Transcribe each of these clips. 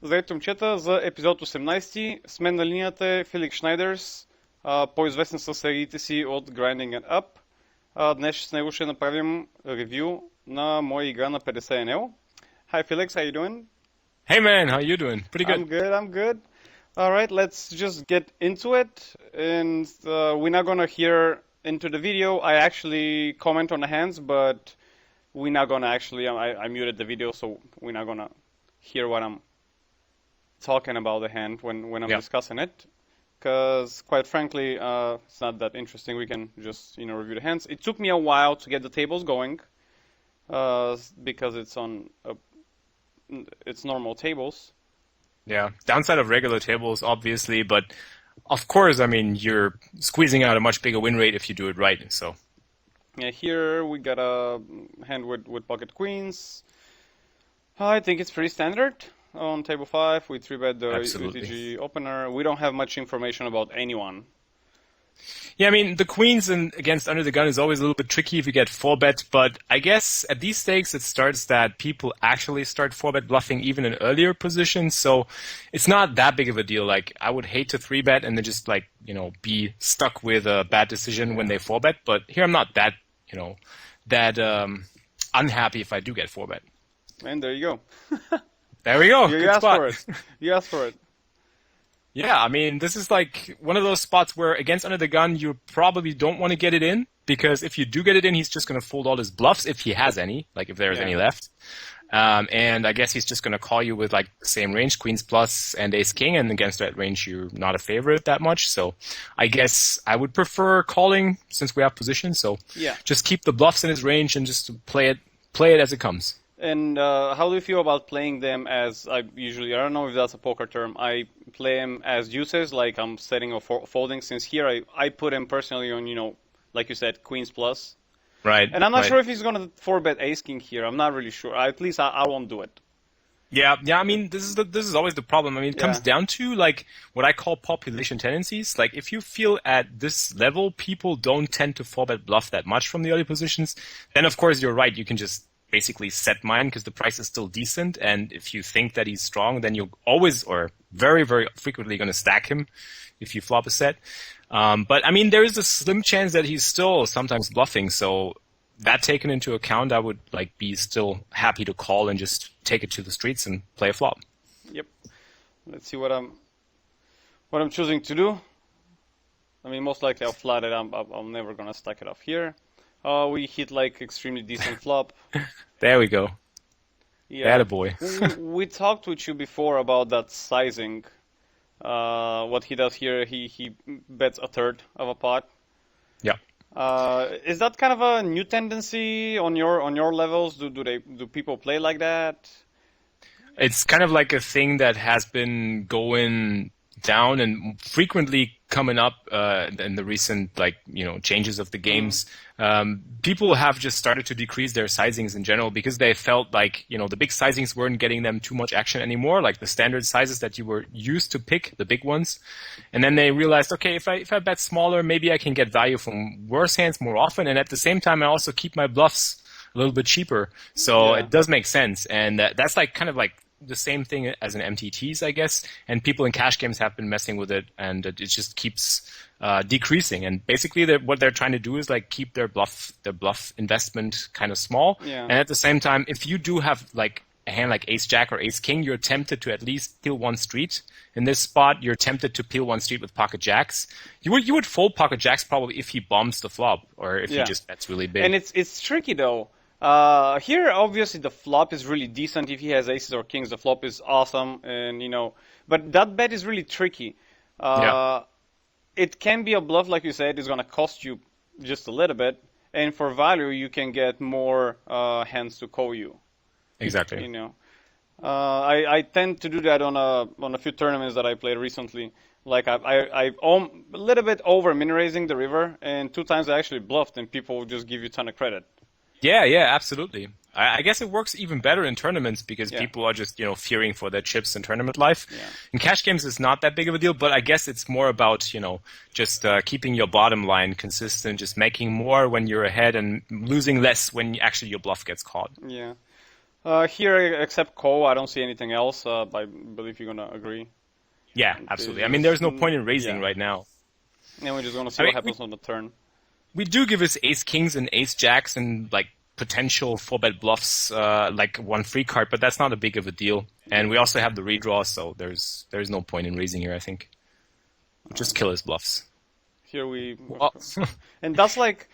Здравейте, момчета, за епизод 18 с мен на линията е Felix Schneiders, по-известен със сериите си от Grinding and Up. Днес с него ще направим ревю на моя игра на 50 NL. Hi Felix, how you doing? Hey man, how you doing? Pretty good. I'm good. Alright, let's just get into it, and we're not gonna hear into the video. I actually comment on the hands, but we're not gonna actually, I muted the video, so we're not gonna hear what I'm talking about the hand when I'm discussing it, because quite frankly it's not that interesting. We can just review the hands. It took me a while to get the tables going because it's normal tables. Yeah, downside of regular tables obviously, but of course, I mean, you're squeezing out a much bigger win rate if you do it right. So yeah, here we got a hand with pocket queens. I think it's pretty standard. On table 5, we 3-bet the UTG opener. We don't have much information about anyone. Yeah, I mean, the queens against under the gun is always a little bit tricky if you get 4-bet, but I guess at these stakes it starts that people actually start 4-bet bluffing even in earlier positions, so it's not that big of a deal. Like, I would hate to 3-bet and then just, like, be stuck with a bad decision when they 4-bet, but here I'm not that, unhappy if I do get 4-bet. And there you go. There we go. You asked for it. You asked for it. Yeah, I mean, this is like one of those spots where against under the gun, you probably don't want to get it in, because if you do get it in, he's just going to fold all his bluffs if he has any, like if there's any left. And I guess he's just going to call you with like the same range, queens plus and ace king, and against that range, you're not a favorite that much. So I guess I would prefer calling since we have position. So just keep the bluffs in his range and just play it as it comes. And how do you feel about playing them as, I don't know if that's a poker term, I play them as uses, like I'm setting or folding, since here I put him personally on, like you said, queens plus. Right. And I'm not sure if he's going to 4-bet ace king here. I'm not really sure. At least I won't do it. Yeah, I mean, this is always the problem. I mean, it comes down to, like, what I call population tendencies. Like, if you feel at this level, people don't tend to 4-bet bluff that much from the early positions, then of course you're right, you can just basically set mine because the price is still decent, and if you think that he's strong, then you're always or very, very frequently going to stack him if you flop a set. But I mean, there is a slim chance that he's still sometimes bluffing, so that taken into account, I would be still happy to call and just take it to the streets and play a flop. Yep. Let's see what I'm choosing to do. I mean, most likely I'll flat it. I'm never going to stack it off here. We hit extremely decent flop. There we go. Yeah. Attaboy. We talked with you before about that sizing. What he does here, he bets a third of a pot. Yeah. Is that kind of a new tendency on your levels? Do people play like that? It's kind of like a thing that has been going down and frequently coming up in the recent changes of the games. People have just started to decrease their sizings in general because they felt like the big sizings weren't getting them too much action anymore, like the standard sizes that you were used to pick, the big ones. And then they realized, okay, if I bet smaller, maybe I can get value from worse hands more often, and at the same time I also keep my bluffs a little bit cheaper. So it does make sense, and that's kind of the same thing as in MTTs, I guess, and people in cash games have been messing with it, and it just keeps decreasing. And basically, what they're trying to do is keep their bluff investment kind of small. Yeah. And at the same time, if you do have a hand like ace jack or ace king, you're tempted to at least peel one street. In this spot, you're tempted to peel one street with pocket jacks. You would fold pocket jacks probably if he bombs the flop, or if he just bets really big. And it's tricky though. Here, obviously, the flop is really decent. If he has aces or kings, the flop is awesome, and but that bet is really tricky. It can be a bluff, like you said, it's going to cost you just a little bit, and for value, you can get more hands to call you. Exactly. I tend to do that on a few tournaments that I played recently. Like I a little bit over min raising the river, and 2 times I actually bluffed, and people will just give you a ton of credit. Yeah, absolutely. I guess it works even better in tournaments because Yeah, people are just, fearing for their chips in tournament life. yeah, In cash games, it's not that big of a deal, but I guess it's more about, just keeping your bottom line consistent, just making more when you're ahead and losing less when actually your bluff gets caught. yeah. Here, except Ko, I don't see anything else. I believe you're gonna agree. Yeah, Okay, absolutely. I mean, there's no point in raising yeah, right now. and we're just gonna see I what mean, we, happens on the turn. we do give us ace kings and ace jacks and like potential 4-bet bluffs, like one free card, but that's not a big of a deal. And we also have the redraw, so there's no point in raising here, I think. We'll just kill his bluffs. Here we, Well, and that's like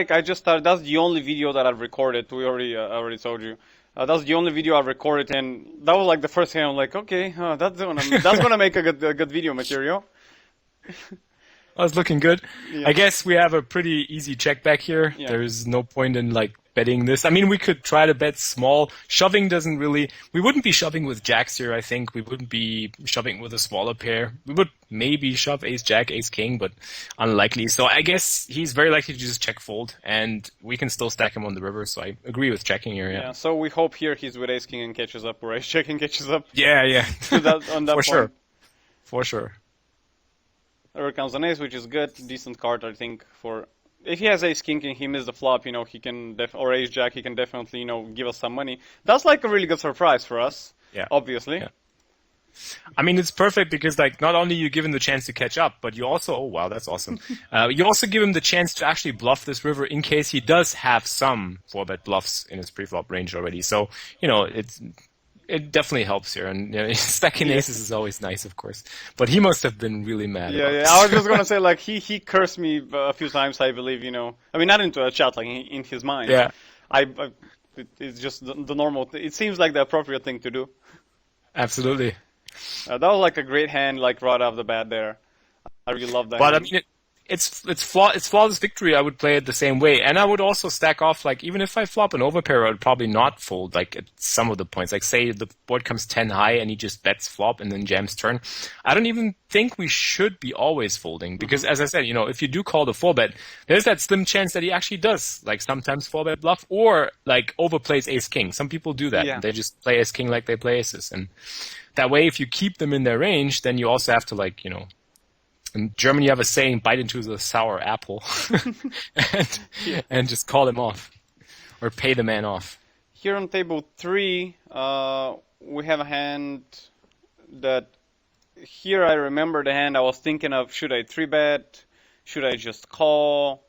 I just started. That's the only video that I've recorded. We already told you. That's the only video I've recorded, and that was like the first thing I'm like, okay, that's gonna make a good video material. that's looking good. Yeah. I guess we have a pretty easy check back here. Yeah. There's no point in like betting this. I mean, we could try to bet small. Shoving doesn't really. We wouldn't be shoving with jacks here. I think we wouldn't be shoving with a smaller pair. We would maybe shove ace jack, ace king, but unlikely. So I guess he's very likely to just check fold, and we can still stack him on the river. So I agree with checking here. Yeah. Yeah. So we hope here he's with ace king and catches up, or ace check and catches up. Yeah. To that, on that For point. sure. For sure. There comes an ace, which is good, decent card, I think. For if he has ace king and he missed the flop, he can or ace jack, he can definitely give us some money. That's like a really good surprise for us. Yeah. Obviously. Yeah. I mean, it's perfect because like not only you give him the chance to catch up, but you also, oh wow, that's awesome. You also give him the chance to actually bluff this river in case he does have some 4-bet bluffs in his pre-flop range already. So, it definitely helps here. And stacking aces is always nice, of course. But he must have been really mad. Yeah, about yeah. this. I was just gonna say like he cursed me a few times, I believe. I mean, not into a chat, like in his mind. Yeah, It's just the normal. It seems like the appropriate thing to do. absolutely. That was like a great hand, like right off the bat there. I really love that. But I hand. mean, it's flawless victory. I would play it the same way, and I would also stack off. Like even if I flop an overpair, I would probably not fold. Like at some of the points, like say the board comes 10 high and he just bets flop and then jams turn. I don't even think we should be always folding because, as I said, if you do call the 4-bet, there's that slim chance that he actually does like sometimes 4-bet bluff or like overplays ace king. Some people do that. Yeah. They just play ace king like they play aces, and that way, if you keep them in their range, then you also have to like in German, you have a saying, bite into the sour apple and just call them off or pay the man off. Here on table 3, we have a hand that here I remember the hand I was thinking of, should I 3-bet? Should I just call?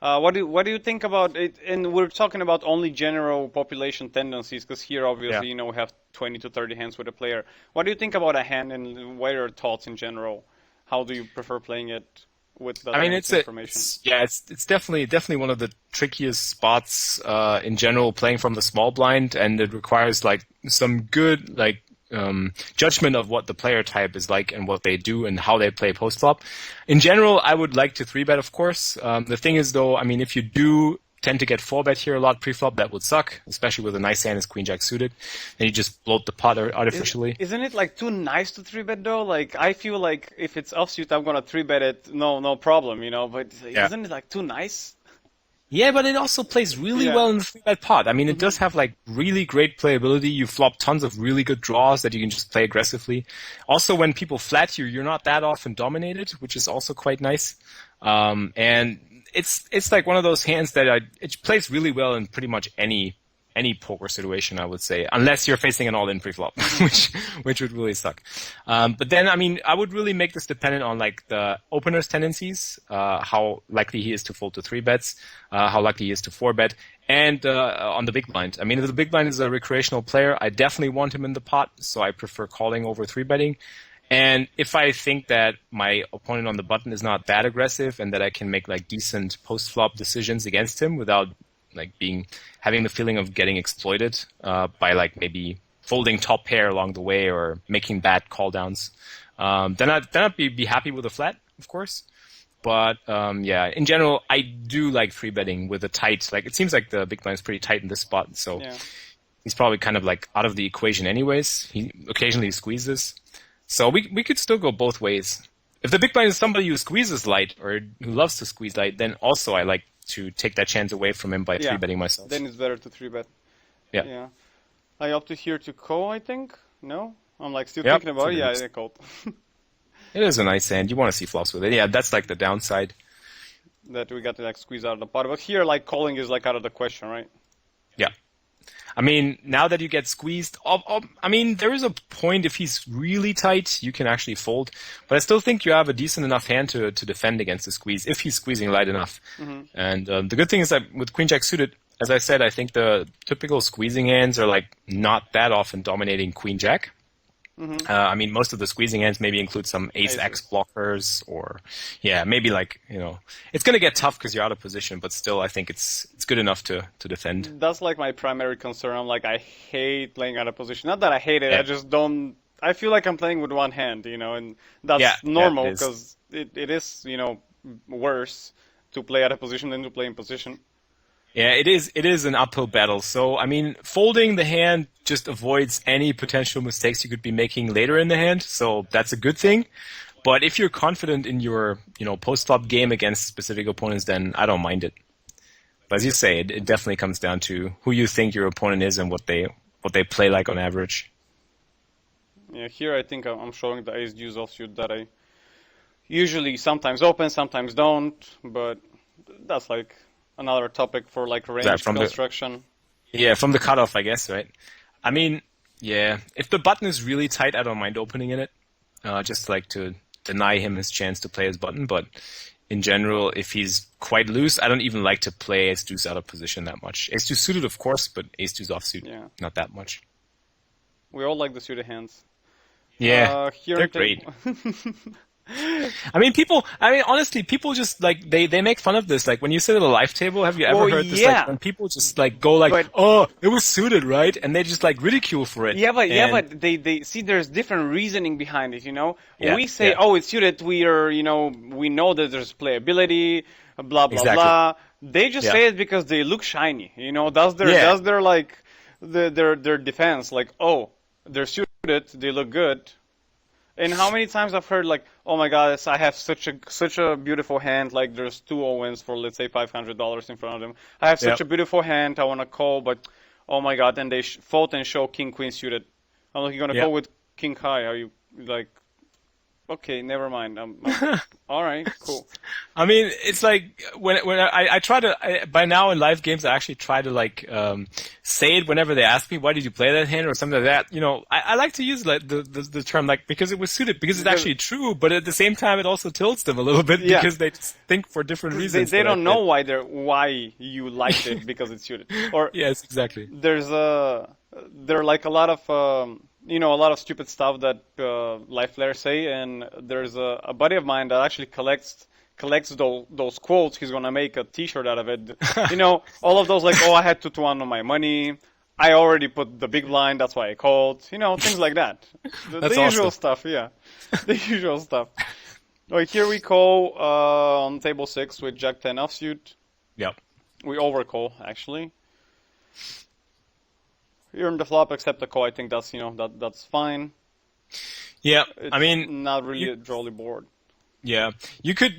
What do you think about it? And we're talking about only general population tendencies because here obviously we have 20 to 30 hands with a player. What do you think about a hand and what are your thoughts in general? How do you prefer playing it with that information? It's definitely one of the trickiest spots in general playing from the small blind, and it requires like some good like judgment of what the player type is like and what they do and how they play post flop. In general, I would like to 3-bet, of course. The thing is though, I mean, if you do tend to get 4-bet here a lot pre-flop, that would suck, especially with a nice hand as queen jack suited. Then you just bloat the pot artificially. Isn't it like too nice to 3-bet though? Like I feel like if it's offsuit, I'm gonna 3-bet it, no problem, But isn't it like too nice? Yeah, but it also plays really well in the 3-bet pot. I mean, it does have like really great playability. You flop tons of really good draws that you can just play aggressively. Also, when people flat you, you're not that often dominated, which is also quite nice. And it's like one of those hands that it plays really well in pretty much any poker situation, I would say, unless you're facing an all-in pre-flop, which would really suck. But then, I mean, I would really make this dependent on like the opener's tendencies, how likely he is to fold to 3-bets, how likely he is to 4-bet, and on the big blind. I mean, if the big blind is a recreational player, I definitely want him in the pot, so I prefer calling over 3-betting. And if I think that my opponent on the button is not that aggressive and that I can make like decent post-flop decisions against him without like having the feeling of getting exploited by like maybe folding top pair along the way or making bad call downs, then I'd be happy with a flat, of course. But in general, I do like 3-betting with a tight. Like it seems like the big blind is pretty tight in this spot, so he's probably kind of like out of the equation anyways. He occasionally squeezes. So we could still go both ways. If the big blind is somebody who squeezes light or who loves to squeeze light, then also I like to take that chance away from him by Yeah. 3-betting myself. Then it's better to 3-bet. Yeah. Yeah. I opted here to call, I think. No? I'm like still Yep. thinking about it. Yeah, I called. It is a nice hand. You want to see flops with it. Yeah, that's like the downside. That we got to like squeeze out of the pot. But here, like calling is like out of the question, right? Yeah. I mean, now that you get squeezed, I mean, there is a point if he's really tight, you can actually fold. But I still think you have a decent enough hand to defend against the squeeze if he's squeezing light enough. Mm-hmm. And the good thing is that with Queen Jack suited, as I said, I think the typical squeezing hands are like not that often dominating Queen Jack. Mm-hmm. I mean, most of the squeezing hands maybe include some Ace X blockers, or maybe like it's gonna get tough because you're out of position. But still, I think it's good enough to defend. That's like my primary concern. I'm like, I hate playing out of position. Not that I hate it, Yeah. I just don't. I feel like I'm playing with one hand, and that's normal it is. because it is, worse to play out of position than to play in position. Yeah, it is an uphill battle. So, I mean, folding the hand just avoids any potential mistakes you could be making later in the hand. So that's a good thing. But if you're confident in your, post-flop game against specific opponents, then I don't mind it. But as you say, it definitely comes down to who you think your opponent is and what they play like on average. Yeah, here I think I'm showing the ace deuce offsuit that I usually sometimes open, sometimes don't, but that's like another topic for like range construction. From the cutoff, I guess, right? I mean, yeah, if the button is really tight, I don't mind opening in it, just like to deny him his chance to play his button. But in general, if he's quite loose, I don't even like to play ace deuce out of position that much. Ace deuce suited, of course, but ace deuce offsuit, not that much. We all like the suited hands. Yeah, here they're great. Honestly, people just like they make fun of this. Like when you sit at a live table, have you ever heard this? Like when people just like go like, "Oh, it was suited, right?" And they just like ridicule for it. Yeah, but they see there's different reasoning behind it. Yeah, we say, "Oh, it's suited." We are, we know that there's playability, blah blah blah. They just say it because they look shiny. That's their like their defense. Like, oh, they're suited, they look good. And how many times I've heard like, oh my God, I have such a beautiful hand. Like there's 2 Owens for let's say $500 in front of them. I have such a beautiful hand. I want to call, but oh my God, then they fold and show King Queen suited. I'm like, you're gonna call with King High? Are you like? Okay, never mind. All right, cool. I mean, it's like when I try to by now in live games I actually try to like say it whenever they ask me why did you play that hand or something like that. I like to use like the term like because it was suited because it's actually true, but at the same time it also tilts them a little bit because they just think for different reasons. They don't know why you liked it because it's suited. Or yes, exactly. There are like a lot of a lot of stupid stuff that live players say, and there's a buddy of mine that actually collects those quotes. He's gonna make a T-shirt out of it. All of those like, oh, I had 2-1 on my money. I already put the big blind, that's why I called. Things like that. The usual stuff, yeah. The usual stuff. Right, here we call on table 6 with Jack 10 offsuit. Yep. We overcall actually. Here in the flop, except the call, I think that's that's fine. Yeah, it's not really a jolly board. Yeah, you could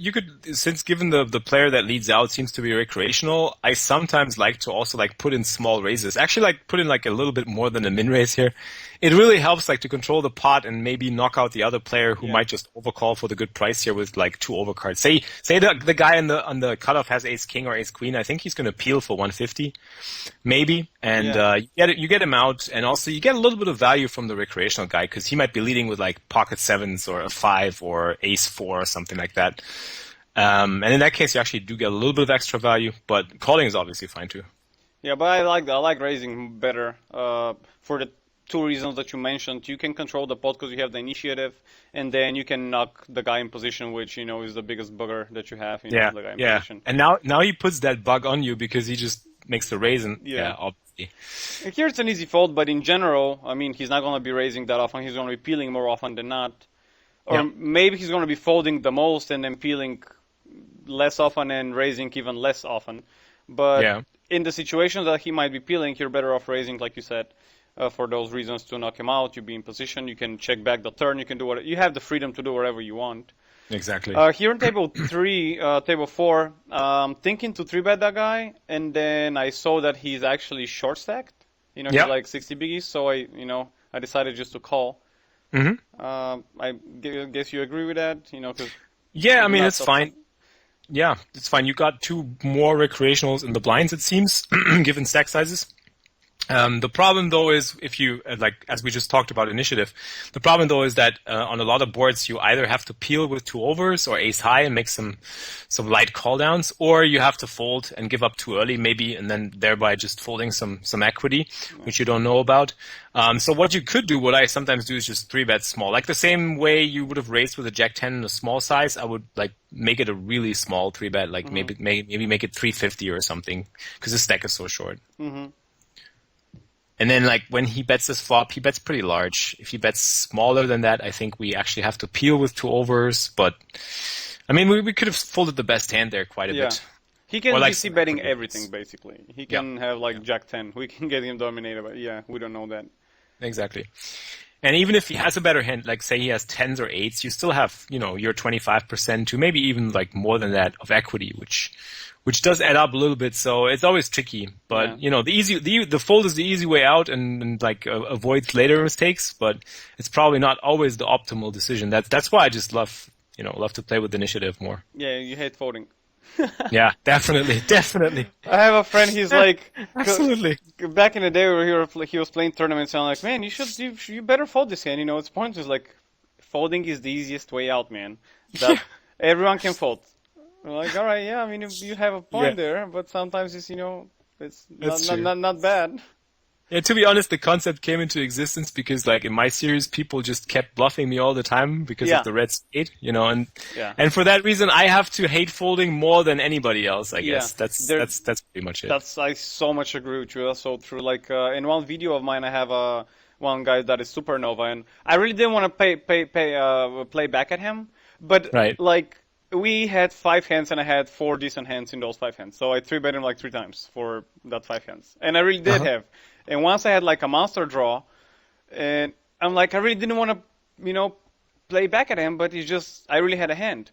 since given the player that leads out seems to be recreational, I sometimes like to also like put in small raises. Actually, like put in like a little bit more than a min raise here. It really helps like to control the pot and maybe knock out the other player who might just overcall for the good price here with like 2 overcards. Say the guy on the cutoff has ace king or ace queen. I think he's going to peel for 150, maybe, and you get him out, and also you get a little bit of value from the recreational guy because he might be leading with like pocket 7s or a 5 or ace 4 or something like that. And in that case, you actually do get a little bit of extra value, but calling is obviously fine too. Yeah, but I like raising better for the 2 reasons that you mentioned. You can control the pot because you have the initiative, and then you can knock the guy in position, which is the biggest bugger that you have. The guy in position. And now he puts that bug on you because he just makes the raise, and obviously. Here it's an easy fold, but in general, he's not going to be raising that often. He's going to be peeling more often than not. Or maybe he's going to be folding the most and then peeling less often and raising even less often. But in the situations that he might be peeling, you're better off raising, like you said, for those reasons to knock him out. You be in position. You can check back the turn. You can do you have the freedom to do whatever you want. Exactly. Here on table 4, thinking to 3-bet that guy, and then I saw that he's actually short stacked. He's Yeah. like 60 biggies, so I decided just to call. Hmm. I guess you agree with that, 'cause Yeah, I mean, not it's so fine. Yeah, it's fine. You got two more recreationals in the blinds, it seems, given stack sizes. The problem though is if you like as we just talked about initiative, the problem though is that on a lot of boards you either have to peel with two overs or ace high and make some light call downs, or you have to fold and give up too early maybe, and then thereby just folding some equity, which you don't know about. So what you could do, what I sometimes do, is just 3-bet small, like the same way you would have raised with a jack 10 in a small size. I would like make it a really small 3-bet, like maybe make it 350 or something, because the stack is so short. And then, like, when he bets this flop, he bets pretty large. If he bets smaller than that, I think we actually have to peel with two overs. But, I mean, we could have folded the best hand there quite a bit. He can Or, like, be betting everything, basically. He can Yeah. have, like, Jack 10. We can get him dominated, but we don't know that. Exactly. And even if he has a better hand, like say he has 10s or 8s, you still have, your 25% to maybe even like more than that of equity, which does add up a little bit. So it's always tricky. But, the fold is the easy way out and like avoids later mistakes, but it's probably not always the optimal decision. That's why I just love to play with initiative more. Yeah, you hate folding. Yeah, definitely. I have a friend, he's like, Absolutely. back in the day where he was playing tournaments, and I'm like, man, you better fold this hand. It's pointless. Like, folding is the easiest way out, man. Everyone can fold. I'm like, all right, yeah, I mean, you have a point there, but sometimes it's not bad. Yeah, to be honest, the concept came into existence because, like, in my series, people just kept bluffing me all the time because of the red spade, and for that reason, I have to hate folding more than anybody else. I guess that's pretty much it. I so much agree with you. That's so true. Like in one video of mine, I have one guy that is Supernova, and I really didn't want to play back at him, but like we had 5 hands, and I had 4 decent hands in those 5 hands, so I 3-bet him like 3 times for that 5 hands, and I really did have. And once I had like a monster draw, and I'm like, I really didn't want to, play back at him, but I really had a hand.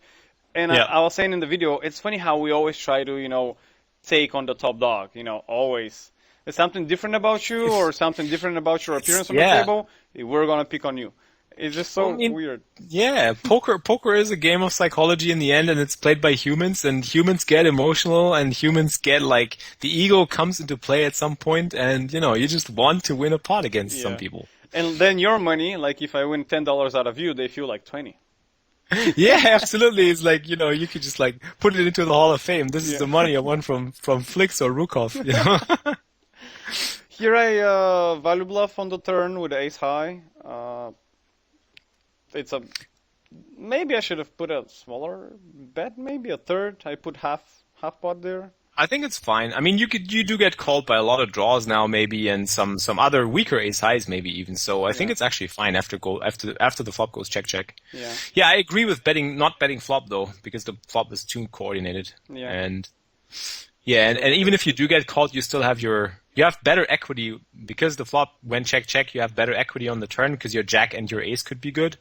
And I was saying in the video, it's funny how we always try to, take on the top dog, always. There's something different about you or something different about your appearance on the table, we're going to pick on you. It's just so weird. Yeah, poker is a game of psychology in the end, and it's played by humans, and humans get emotional, and humans get like the ego comes into play at some point, and you just want to win a pot against some people. And then your money, like if I win $10 out of you, they feel like 20. Yeah, absolutely. It's like you could just like put it into the Hall of Fame. This is the money I won from Felix or Rukov. Here I value bluff on the turn with ace high. Maybe I should have put a smaller bet, maybe a third. I put half pot there. I think it's fine. I mean, you do get called by a lot of draws now, maybe, and some other weaker ace highs, maybe even. So I think it's actually fine after the flop goes check. Yeah, I agree with not betting flop though, because the flop is too coordinated. Yeah. And even if you do get called, you still have you have better equity because the flop went check. You have better equity on the turn because your jack and your ace could be good.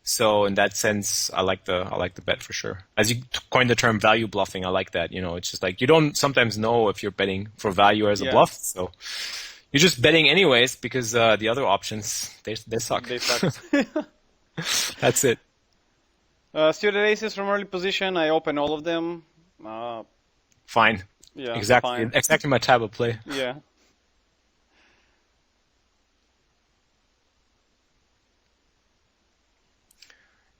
So in that sense, I like the bet for sure. As you coined the term value bluffing, I like that. It's just like you don't sometimes know if you're betting for value or as a bluff. So you're just betting anyways because the other options they suck. They suck. That's it. Suited aces from early position. I open all of them. Fine. Yeah. Exactly. Fine. Exactly my type of play. Yeah.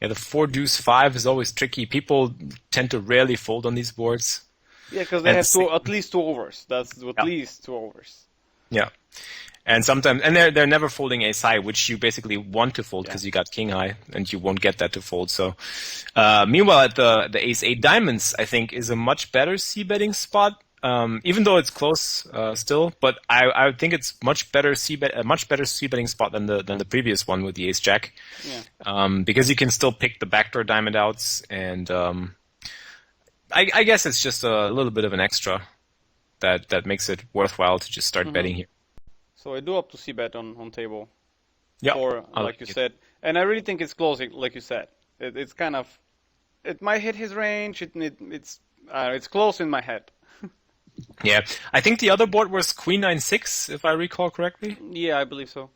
Yeah, the 4-deuce-5 is always tricky. People tend to rarely fold on these boards. Yeah, because they have at least 2 overs. That's at least 2 overs. Yeah, and sometimes they're never folding ace high, which you basically want to fold because you got king high, and you won't get that to fold. So, meanwhile, at the ace 8 diamonds, I think is a much better c-betting spot. Even though it's close still, but I think it's a much better c-betting spot than the previous one with the ace jack. Yeah. Because you can still pick the backdoor diamond outs, and I guess it's just a little bit of an extra that makes it worthwhile to just start betting here. So I do up to c-bet on table. Yeah, Or like you said, and I really think it's close, like you said. It's kind of it might hit his range. It's close in my head. Yeah, I think the other board was Queen 9-6, if I recall correctly. Yeah, I believe so.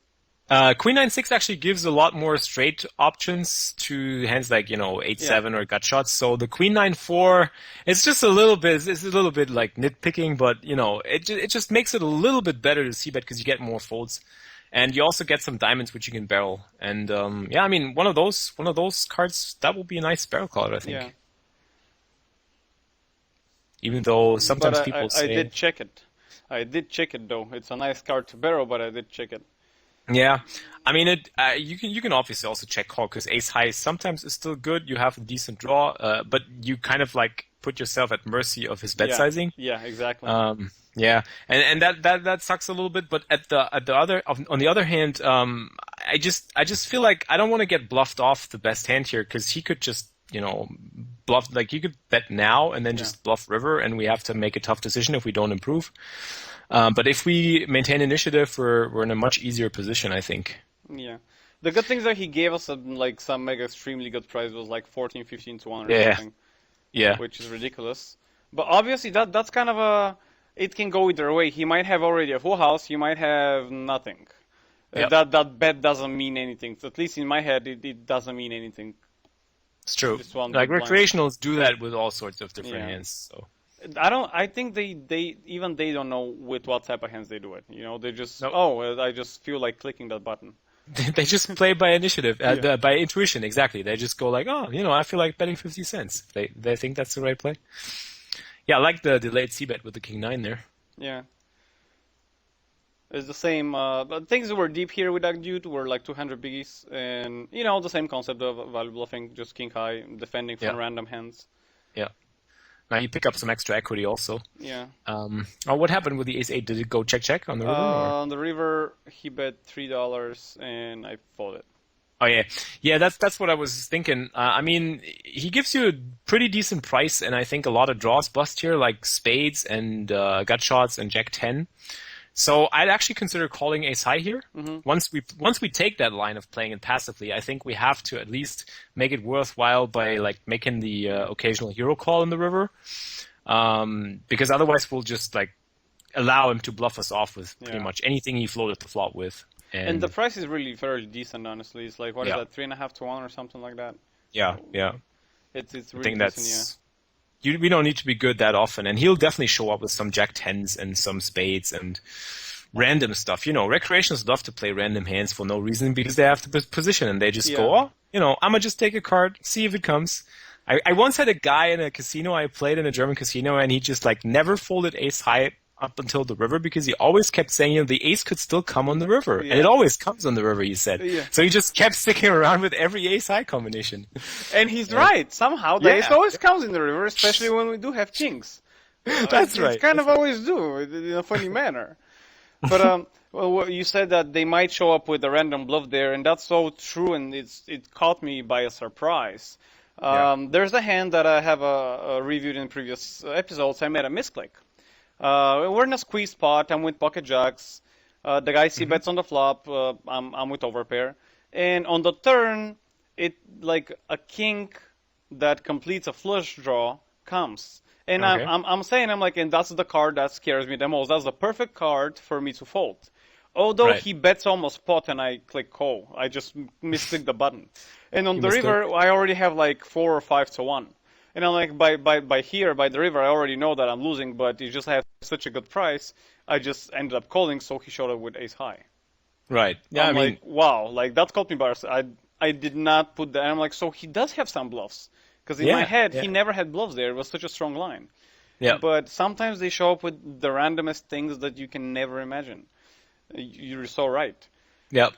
Queen 9-6 actually gives a lot more straight options to hands like 8-7 or gut shots. So the Queen 9-4, it's just a little bit, it's a little bit like nitpicking, but it just makes it a little bit better to c-bet because you get more folds, and you also get some diamonds which you can barrel. And yeah, I mean one of those cards that will be a nice barrel card, I think. Yeah. Even though sometimes But people say I did check it. I did check it though. It's a nice card to barrel, but I did check it. Yeah, I mean you can obviously also check call because ace high sometimes is still good. You have a decent draw, but you kind of like put yourself at mercy of his bet sizing. Yeah, exactly. Yeah, and that sucks a little bit. But on the other hand, I just feel like I don't want to get bluffed off the best hand here because he could just bluff, like you could bet now and then just bluff river, and we have to make a tough decision if we don't improve. But if we maintain initiative, we're in a much easier position, I think. Yeah. The good thing is that he gave us some mega extremely good price. It was like 14, 15 to 1 or something. Yeah. Which is ridiculous. But obviously that's kind of it can go either way. He might have already a full house, he might have nothing. Yep. That bet doesn't mean anything. At least in my head it doesn't mean anything. It's true. Like recreationals do that with all sorts of different hands. So I think they don't know with what type of hands they do it. They just I just feel like clicking that button. They just play by initiative, by intuition. Exactly. They just go like, I feel like betting 50 cents. They think that's the right play. Yeah, I like the delayed c-bet with the king 9 there. Yeah. It's the same. But things were deep here with that dude were like 200 biggies, and the same concept of value bluffing, just king high, defending from random hands. Yeah. Now you pick up some extra equity also. Yeah. What happened with the ace 8? Did it go check on the river? On the river, he bet $3, and I folded. Oh yeah. That's what I was thinking. I mean, he gives you a pretty decent price, and I think a lot of draws bust here, like spades and gut shots and jack 10. So I'd actually consider calling ace high here. Mm-hmm. Once we take that line of playing it passively, I think we have to at least make it worthwhile by like making the occasional hero call in the river, because otherwise we'll just like allow him to bluff us off with pretty much anything he floated the flop with. And the price is really fairly decent, honestly. It's like, what is that, 3.5 to 1 or something like that? Yeah. It's really I think decent, we don't need to be good that often, and he'll definitely show up with some jack 10s and some spades and random stuff. Recreationals love to play random hands for no reason because they have the position and they just go, I'm gonna just take a card, see if it comes. I once had a guy in a casino I played in a German casino, and he just like never folded ace high up until the river because he always kept saying, the ace could still come on the river, and it always comes on the river, he said. Yeah. So he just kept sticking around with every ace high combination. And he's right. Somehow the ace always comes in the river, especially when we do have kings. That's right. It's kind of always do in a funny manner. But well, you said that they might show up with a random bluff there, and that's so true, and it caught me by a surprise. There's a hand that I have reviewed in previous episodes. I made a misclick. We're in a squeeze spot. I'm with pocket jacks. The guy c-bets on the flop. I'm with overpair. And on the turn, like a king that completes a flush draw comes. And I'm saying, and that's the card that scares me the most. That's the perfect card for me to fold. Although he bets almost pot and I click call. I just misclick the button. And on the river, I already have like 4 or 5 to 1. And I'm like, by the river, I already know that I'm losing, but he just has such a good price. I just ended up calling, so he showed up with ace high. Right. Yeah, I'm like, wow, like that caught me by surprise. I did not put that. And I'm like, so he does have some bluffs. Because in my head, he never had bluffs there. It was such a strong line. Yeah. But sometimes they show up with the randomest things that you can never imagine. You're so right. Yeah,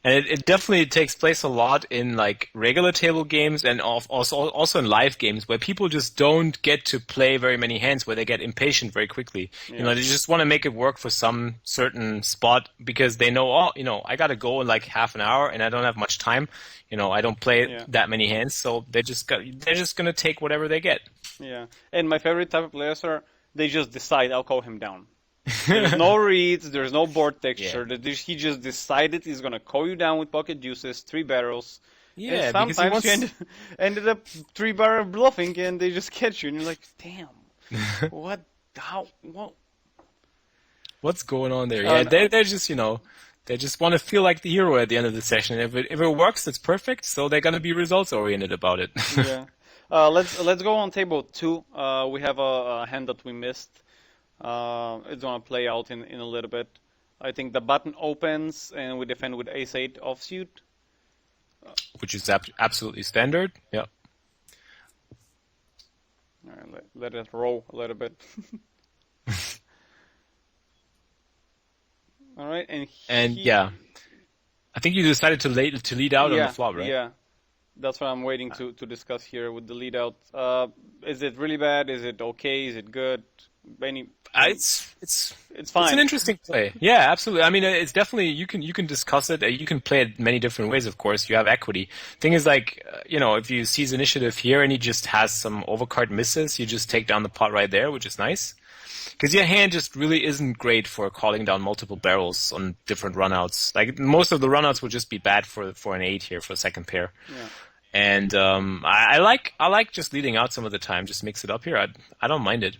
and it definitely takes place a lot in like regular table games and also in live games where people just don't get to play very many hands, where they get impatient very quickly. Yeah. They just want to make it work for some certain spot because they know, I got to go in like half an hour and I don't have much time. I don't play that many hands, so they're just gonna take whatever they get. Yeah, and my favorite type of players are they just decide I'll call him down. There's no reads, there's no board texture. He just decided he's going to call you down with pocket deuces, 3 barrels, And Yeah, because he sometimes you wants. ended up three-bar bluffing and they just catch you and you're like, damn, what, how, what? What's going on there? Yeah, Uh, they're just, they just want to feel like the hero at the end of the session. If it works, it's perfect. So they're gonna be results oriented about it. yeah. Let's go on table two. We have a hand that we missed. It's gonna play out in a little bit. I think the button opens and we defend with ace-8 offsuit. Which is absolutely standard. Yeah. All right, let it roll a little bit. All right, and And he, yeah, I think you decided to lead out on the yeah, flop, right? yeah. That's what I'm waiting to discuss here with the lead out. Is it really bad? Is it okay? Is it good? Any, It's it's it's an fine. interesting play. Yeah, absolutely. I mean, it's definitely you can discuss it. You can play it many different ways. Of course, you have equity. Thing is, like if you seize initiative here and he just has some overcard misses, you just take down the pot right there, which is nice. Because your hand just really isn't great for calling down multiple barrels on different runouts. Like most of the runouts would just be bad for an 8 here for a second pair. Yeah. And I like just leading out some of the time, just mix it up here. I don't mind it.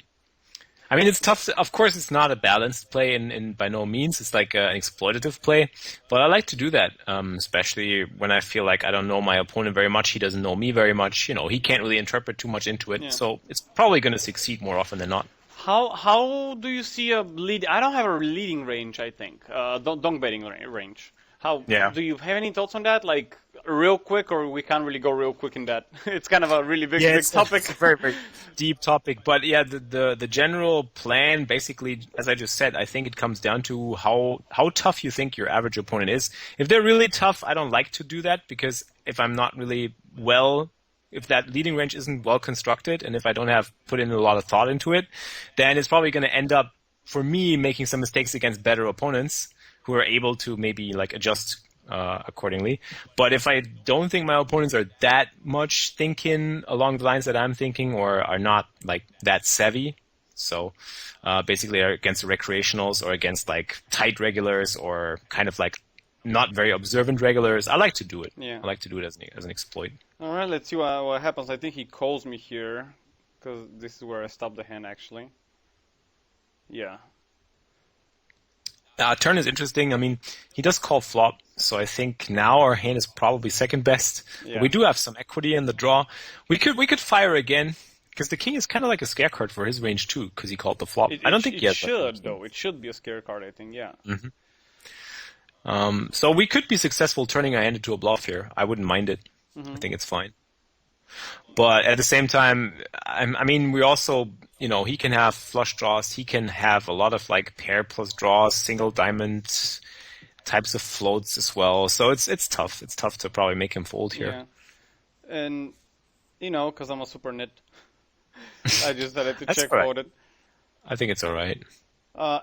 I mean, it's tough. Of course, it's not a balanced play, in by no means. It's like an exploitative play, but I like to do that, especially when I feel like I don't know my opponent very much. He doesn't know me very much. He can't really interpret too much into it, Yeah. so it's probably going to succeed more often than not. How do you see a lead? I don't have a leading range. I think donk betting range. How Yeah. do you have any thoughts on that? Like real quick, or we can't really go real quick in that. It's kind of a really big Yeah, big topic. it's a very, very deep topic. But yeah, the general plan, basically, as I just said, I think it comes down to how tough you think your average opponent is. If they're really tough, I don't like to do that because if I'm not really if that leading range isn't well constructed, and if I don't have put in a lot of thought into it, then it's probably going to end up, for me, making some mistakes against better opponents who are able to maybe like adjust accordingly. But if I don't think my opponents are that much thinking along the lines that I'm thinking, or are not like that savvy, so basically are against the recreationals or against like tight regulars or kind of like not very observant regulars, I like to do it. Yeah. I like to do it as an exploit. All right, let's see what happens. I think he calls me here because this is where I stopped the hand actually. Yeah. Turn is interesting. I mean, he does call flop, so I think now our hand is probably second best. Yeah. We do have some equity in the draw. We could fire again because the king is kind of like a scare card for his range too because he called the flop. I don't think he has. It should though. It should be a scare card. I think. Yeah. So we could be successful turning our hand into a bluff here. I wouldn't mind it. I think it's fine. But at the same time, I mean, we also, he can have flush draws. He can have a lot of like pair plus draws, single diamond types of floats as well. So it's tough. It's tough to probably make him fold here. Yeah. And because I'm a super nit, I just had to That's check all right. fold it. I think it's all right.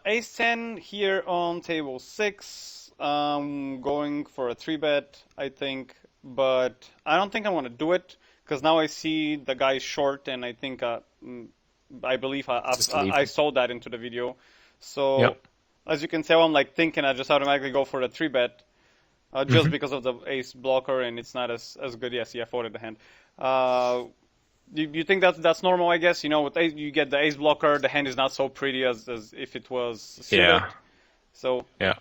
Ace 10 here on table 6. Going for a 3-bet, I think, but I don't think I want to do it because now I see the guy short, and I think I believe I saw that into the video. So Yep. as you can tell, I'm like thinking I just automatically go for the 3-bet just because of the ace blocker, and it's not as good. Yes, yeah, I folded the hand. You think that's normal? I guess with ace, you get the ace blocker. The hand is not so pretty as if it was suited. Yeah. So Yeah.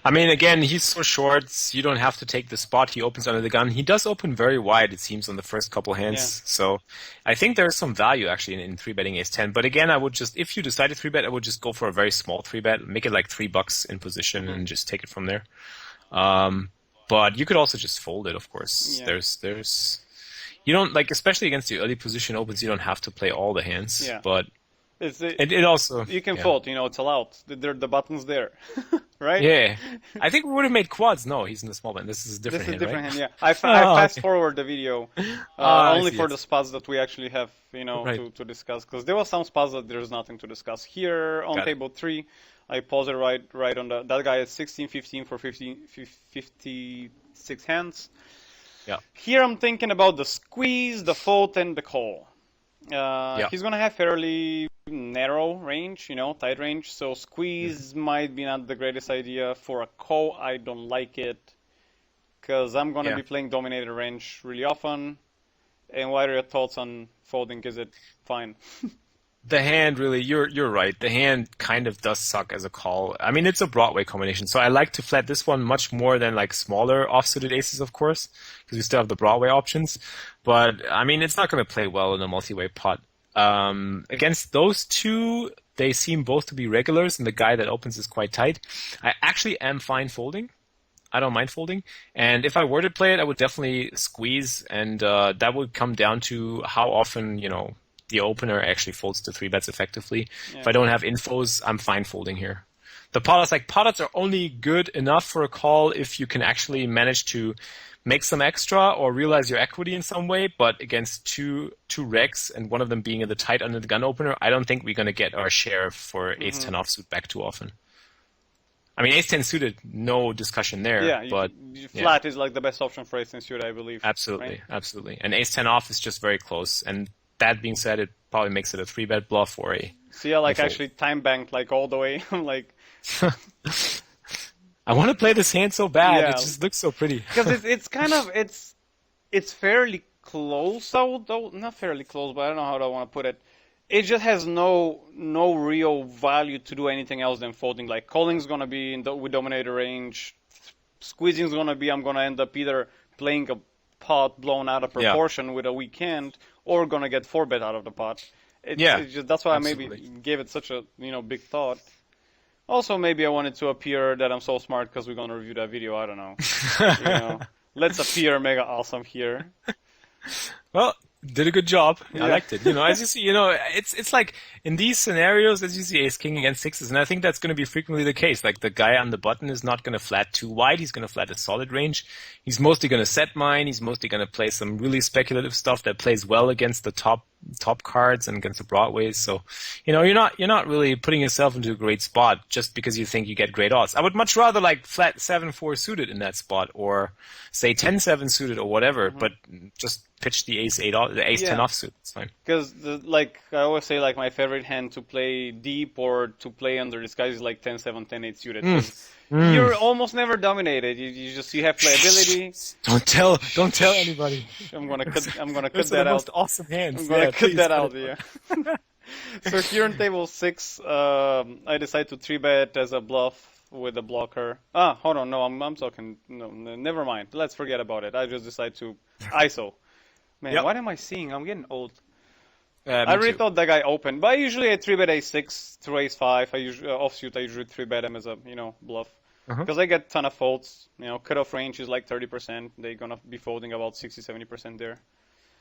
I mean, again, he's so short, you don't have to take the spot. He opens under the gun. He does open very wide, it seems, on the first couple hands. Yeah. So I think there's some value, actually, in 3-betting ace-10. But again, I would just, if you decide to 3-bet, I would just go for a very small 3-bet, make it like $3 in position, and just take it from there. But you could also just fold it, of course. Yeah. There's, you don't, like, especially against the early position opens, you don't have to play all the hands. Yeah. But it it also... you can yeah. fold. It's allowed. The button's there, right? Yeah. I think we would have made quads. No, he's in the small blind. This is a different This is hand, a different right? hand, yeah. I fast okay. forward the video I only see, for yes. the spots that we actually have, Right. to discuss. Because there were some spots that there's nothing to discuss. Here on Got it. table 3, I pause it right on that guy is 16-15 for 56 hands. Yeah. Here I'm thinking about the squeeze, the fold, and the call. He's gonna have fairly narrow range, tight range. So squeeze might be not the greatest idea. For a call, I don't like it because I'm gonna Yeah. be playing dominated range really often. And what are your thoughts on folding? Is it fine? The hand really, you're right. The hand kind of does suck as a call. I mean, it's a Broadway combination, so I like to flat this one much more than like smaller offsuited aces, of course, because we still have the Broadway options. But I mean, it's not going to play well in a multi-way pot. Against those two, they seem both to be regulars, and the guy that opens is quite tight. I actually am fine folding. I don't mind folding. And if I were to play it, I would definitely squeeze, and that would come down to how often, the opener actually folds to 3-bets effectively. Yeah. If I don't have infos, I'm fine folding here. The potats are only good enough for a call if you can actually manage to make some extra or realize your equity in some way, but against two regs and one of them being in the tight under the gun opener, I don't think we're going to get our share for ace-10 offsuit back too often. I mean, ace-10 suited, no discussion there. Yeah, but flat is like the best option for ace-10 suited, I believe. Absolutely, right? absolutely. And ace-10 off is just very close. And that being said, it probably makes it a 3-bet bluff or a... So yeah, like actually time banked like all the way. I'm like... I want to play this hand so bad. Yeah. It just looks so pretty. Because it's kind of, it's fairly close, though not fairly close, but I don't know how I want to put it. It just has no real value to do anything else than folding. Like calling's gonna be with dominator range, squeezing's gonna be I'm gonna end up either playing a pot blown out of proportion with a weak hand, or gonna get 4-bet out of the pot. It's just, that's why absolutely. I maybe gave it such a big thought. Also, maybe I wanted to appear that I'm so smart because we're gonna review that video. I don't know. Let's appear mega awesome here. Well, did a good job. Yeah. I liked it. As you see, it's like in these scenarios, as you see, ace king against sixes, and I think that's going to be frequently the case. Like the guy on the button is not going to flat too wide. He's going to flat a solid range. He's mostly going to set mine. He's mostly going to play some really speculative stuff that plays well against the top cards and against the broadways. So, you're not really putting yourself into a great spot just because you think you get great odds. I would much rather like flat 7-4 suited in that spot, or say 10-7 suited or whatever, but just pitch the ace-8 off, the ace-10 offsuit. It's fine. Because like I always say, like my favorite hand to play deep or to play under disguise is like 10-7, 10-8 suited. You're almost never dominated. You have playability. Don't tell anybody. I'm gonna cut Those that are the out. most awesome hands. I'm gonna cut that out. Yeah. So here on table 6, I decide to 3-bet as a bluff with a blocker. Hold on, no, I'm talking. No, never mind. Let's forget about it. I just decide to ISO. Man, what am I seeing? I'm getting old. I really thought that guy opened, but usually I 3-bet ace-6 through ace-5. I usually offsuit. I usually 3-bet him as a bluff. Because I get a ton of folds. Cutoff range is like 30%. They're going to be folding about 60-70% there.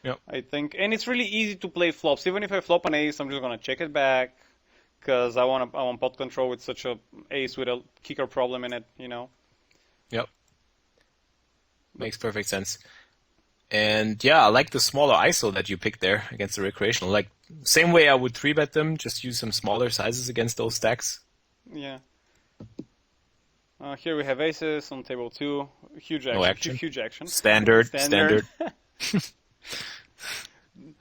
Yep. I think. And it's really easy to play flops. Even if I flop an ace, I'm just going to check it back. Because I want pot control with such a ace with a kicker problem in it, Yep. Makes perfect sense. And yeah, I like the smaller ISO that you picked there against the recreational. Like, same way I would 3-bet them, just use some smaller sizes against those stacks. Yeah. Here we have aces on table 2. Huge action. No action. Huge action. Standard.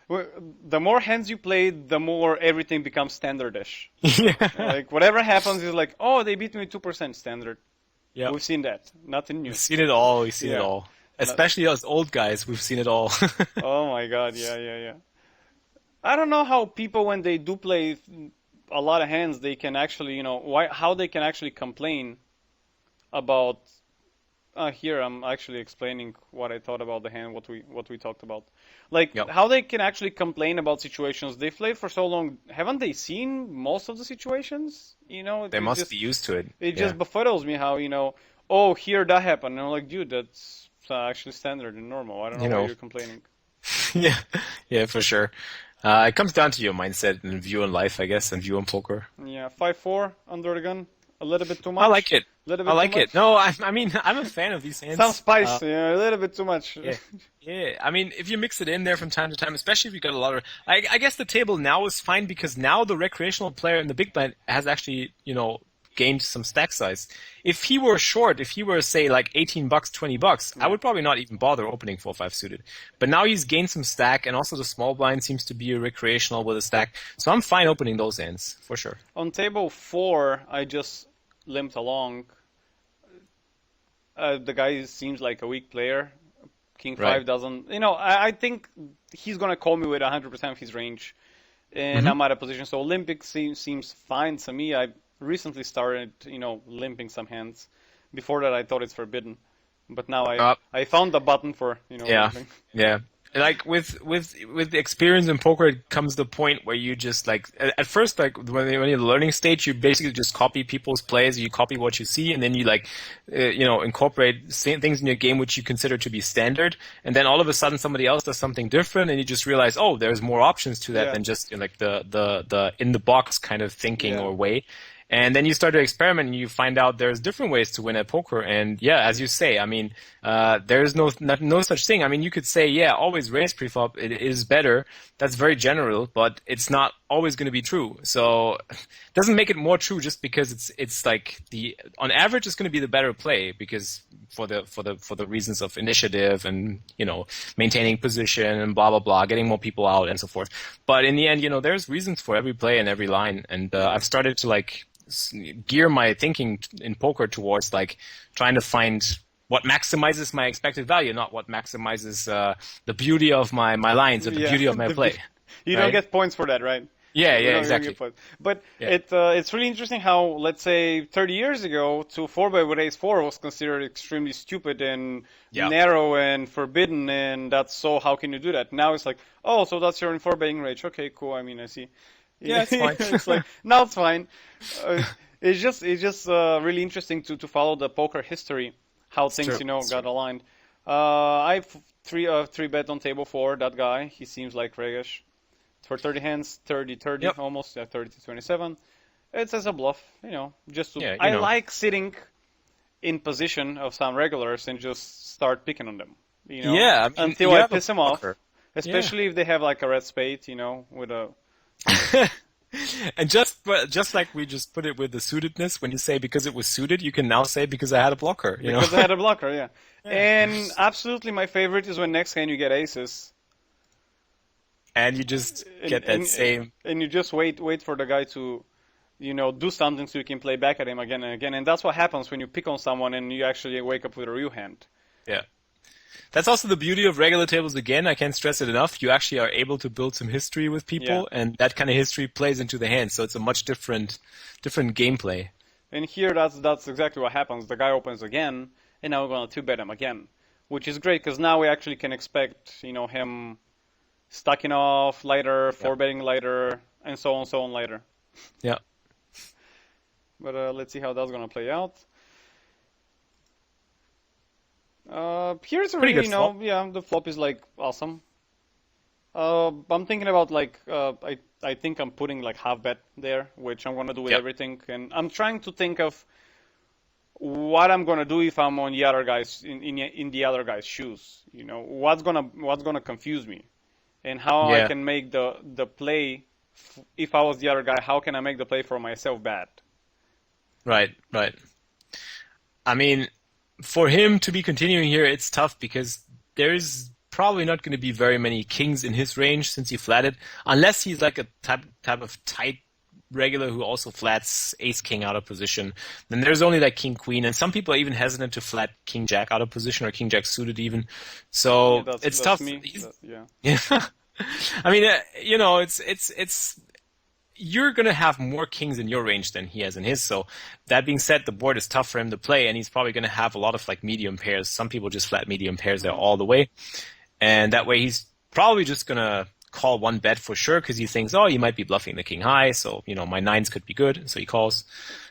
The more hands you play, the more everything becomes standardish. Yeah. Like, whatever happens is like, oh, they beat me 2% standard. Yeah. We've seen that. Nothing new. We've seen it all. It all. Especially us old guys, we've seen it all. Oh my god, yeah. I don't know how people, when they do play a lot of hands, they can actually, how they can actually complain about. Here I'm actually explaining what I thought about the hand, what we talked about. Like, how they can actually complain about situations. They've played for so long. Haven't they seen most of the situations? They must be used to it. It just befuddles me how, oh, here that happened. And I'm like, dude, that's actually standard and normal. I don't know why you're complaining. Yeah, for sure. It comes down to your mindset and view on life, I guess, and view on poker. Yeah, 5-4 under the gun. A little bit too much. I like it. No, I mean, I'm a fan of these hands. Some spice, a little bit too much. Yeah. I mean, if you mix it in there from time to time, especially if you got a lot of... I guess the table now is fine because now the recreational player in the big blind has actually, gained some stack size. If he were short, if he were, say, like $18, $20, I would probably not even bother opening 4-5 suited. But now he's gained some stack, and also the small blind seems to be a recreational with a stack. So I'm fine opening those hands, for sure. On table 4, I just limped along. the guy seems like a weak player. King Right. 5 doesn't, I think he's gonna call me with 100% of his range, and Hmm. I'm at a position. So Olympic seems fine to me. I recently started, limping some hands. Before that, I thought it's forbidden, but now I Uh, I found the button for, yeah. limping. Yeah. Like with the experience in poker, it comes the point where you just like at first, like when you're in the learning stage, you basically just copy people's plays, you copy what you see, and then you like incorporate things in your game which you consider to be standard, and then all of a sudden somebody else does something different, and you just realize, oh, there's more options to that Yeah, than just like the in the box kind of thinking yeah, or way. And then you start to experiment and you find out there's different ways to win at poker. And yeah, as you say, I mean, there's no such thing. I mean, you could say, yeah, always raise preflop. It is better. That's very general, but it's not always going to be true. So it doesn't make it more true just because it's like on average it's going to be the better play because for the reasons of initiative and maintaining position and blah blah blah, getting more people out and so forth. But in the end, there's reasons for every play and every line, and I've started to like gear my thinking in poker towards like trying to find what maximizes my expected value, not what maximizes the beauty of my lines or the yeah. beauty of my play. You don't Right? get points for that, right? Yeah, You yeah, don't exactly. get points. But Yeah, it's really interesting how, let's say, 30 years ago, to 4-bet with ace-4 was considered extremely stupid and yeah, narrow and forbidden, and that's so, how can you do that? Now it's like, oh, so that's your in 4-betting range. Okay, cool. I mean, I see. yeah. It's fine. It's like, now it's fine. Uh, it's just really interesting to follow the poker history, how It's things, true. It's true. got aligned. I've three bet on table 4, that guy. He seems like Regesh. For 30 hands, 30-30, Yep. almost, yeah, 30 to 27. It's as a bluff, just to. Yeah, I like sitting in position of some regulars and just start picking on them, Yeah, I mean, until you I have a piss them off. blocker. Yeah. Especially if they have like a red spade, with a. And just like we just put it with the suitedness, when you say because it was suited, you can now say because I had a blocker, Because I had a blocker, yeah. Yeah. And absolutely my favorite is when next hand you get aces. And you just get that same. And you just wait for the guy to, do something so you can play back at him again and again. And that's what happens when you pick on someone and you actually wake up with a real hand. Yeah. That's also the beauty of regular tables again. I can't stress it enough. You actually are able to build some history with Yeah. people, and that kind of history plays into the hand. So it's a much different gameplay. And here, that's exactly what happens. The guy opens again, and now we're gonna two-bet him again, which is great because now we actually can expect, him stacking off later, Yeah. four-betting later, and so on later. Yeah. But let's see how that's gonna play out. Here's a Pretty really, good flop. yeah, the flop is like awesome. I'm thinking about like I think I'm putting like half bet there, which I'm gonna do with Yep. everything, and I'm trying to think of what I'm gonna do if I'm on the other guy's in the other guy's shoes. What's gonna confuse me, and how I Yeah. can make the play. If I was the other guy, how can I make the play for myself bad? Right. Right. I mean, for him to be continuing here, it's tough because there's probably not going to be very many kings in his range since he flatted, unless he's like a type of tight regular who also flats ace king out of position. Then there's only like king queen, and some people are even hesitant to flat king jack out of position or king jack suited even. Yeah, So that's it's that's tough. me. Yeah. Yeah. I mean, it's you're gonna have more kings in your range than he has in his. So that being said, the board is tough for him to play, and he's probably gonna have a lot of like medium pairs. Some people just flat medium pairs there all the way, and that way he's probably just gonna call one bet for sure because he thinks, oh, you might be bluffing the king high, so my nines could be good, so he calls.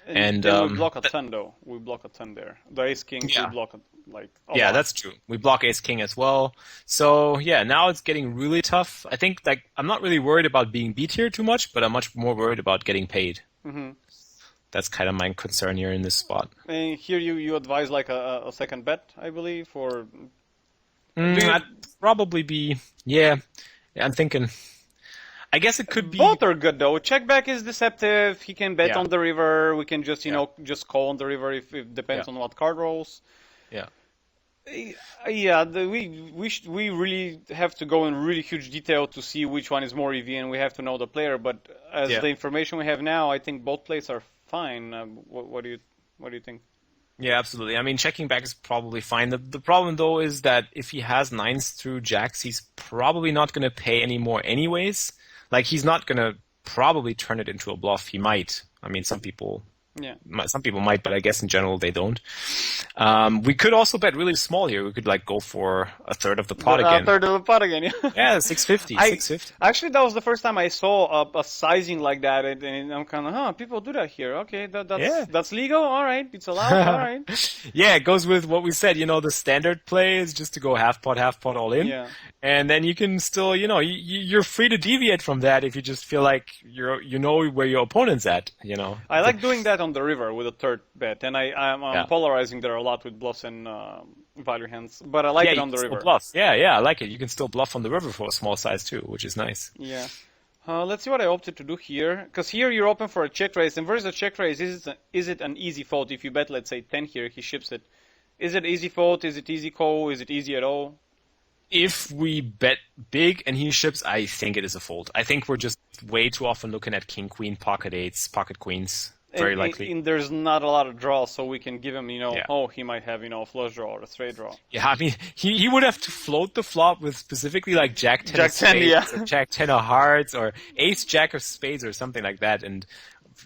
And And we block a ton though. We block a ton there. The ace kings we yeah. block like a Yeah, lot. that's true. We block ace king as well. So yeah, now it's getting really tough. I think like I'm not really worried about being beat here too much, but I'm much more worried about getting paid. Hmm. That's kind of my concern here in this spot. And here you advise like a second bet, I believe, or do you, I'd probably be yeah. I'm thinking. I guess it could be both are good though. Check back is deceptive. He can bet yeah, on the river. We can just yeah, just call on the river if it depends yeah, on what card rolls. yeah, Yeah, we really have to go in really huge detail to see which one is more EV, and we have to know the player. But as yeah. the information we have now, I think both plays are fine. What do you think? Yeah, absolutely. I mean, checking back is probably fine. The problem though is that if he has nines through jacks, he's probably not going to pay any more anyways. Like he's not going to probably turn it into a bluff. He might. I mean, Yeah. some people might, but I guess in general they don't. We could also bet really small here. We could like go for a third of the pot A again. third of the pot again, yeah. Yeah, 650, I 650. actually that was the first time I saw a sizing like that, and I'm kind of, people do that here. Okay, Yeah. that's legal. All right, it's allowed. All right. Yeah, it goes with what we said. The standard play is just to go half pot all in. Yeah. And then you can still, you're free to deviate from that if you just feel like you know where your opponent's at, I like doing that on the river with a third bet, and I'm Yeah. polarizing there a lot with bluffs and value hands, but I like Yeah, it you on the can still river. bluff. Yeah, I like it. You can still bluff on the river for a small size too, which is nice. Yeah. Let's see what I opted to do here, because here you're open for a check raise, and versus a check raise, is it an easy fold? If you bet, let's say 10 here, he ships it. Is it easy fold? Is it easy call? Is it easy at all? If we bet big and he ships, I think it is a fold. I think we're just way too often looking at king, queen, pocket eights, pocket queens. Very likely. And there's not a lot of draws, so we can give him, Yeah. he might have, a flush draw or a straight draw. Yeah, I mean, he would have to float the flop with specifically like Jack 10 Jack of 10, spades, yeah. or Jack 10 of hearts, or Ace Jack of spades, or something like that. And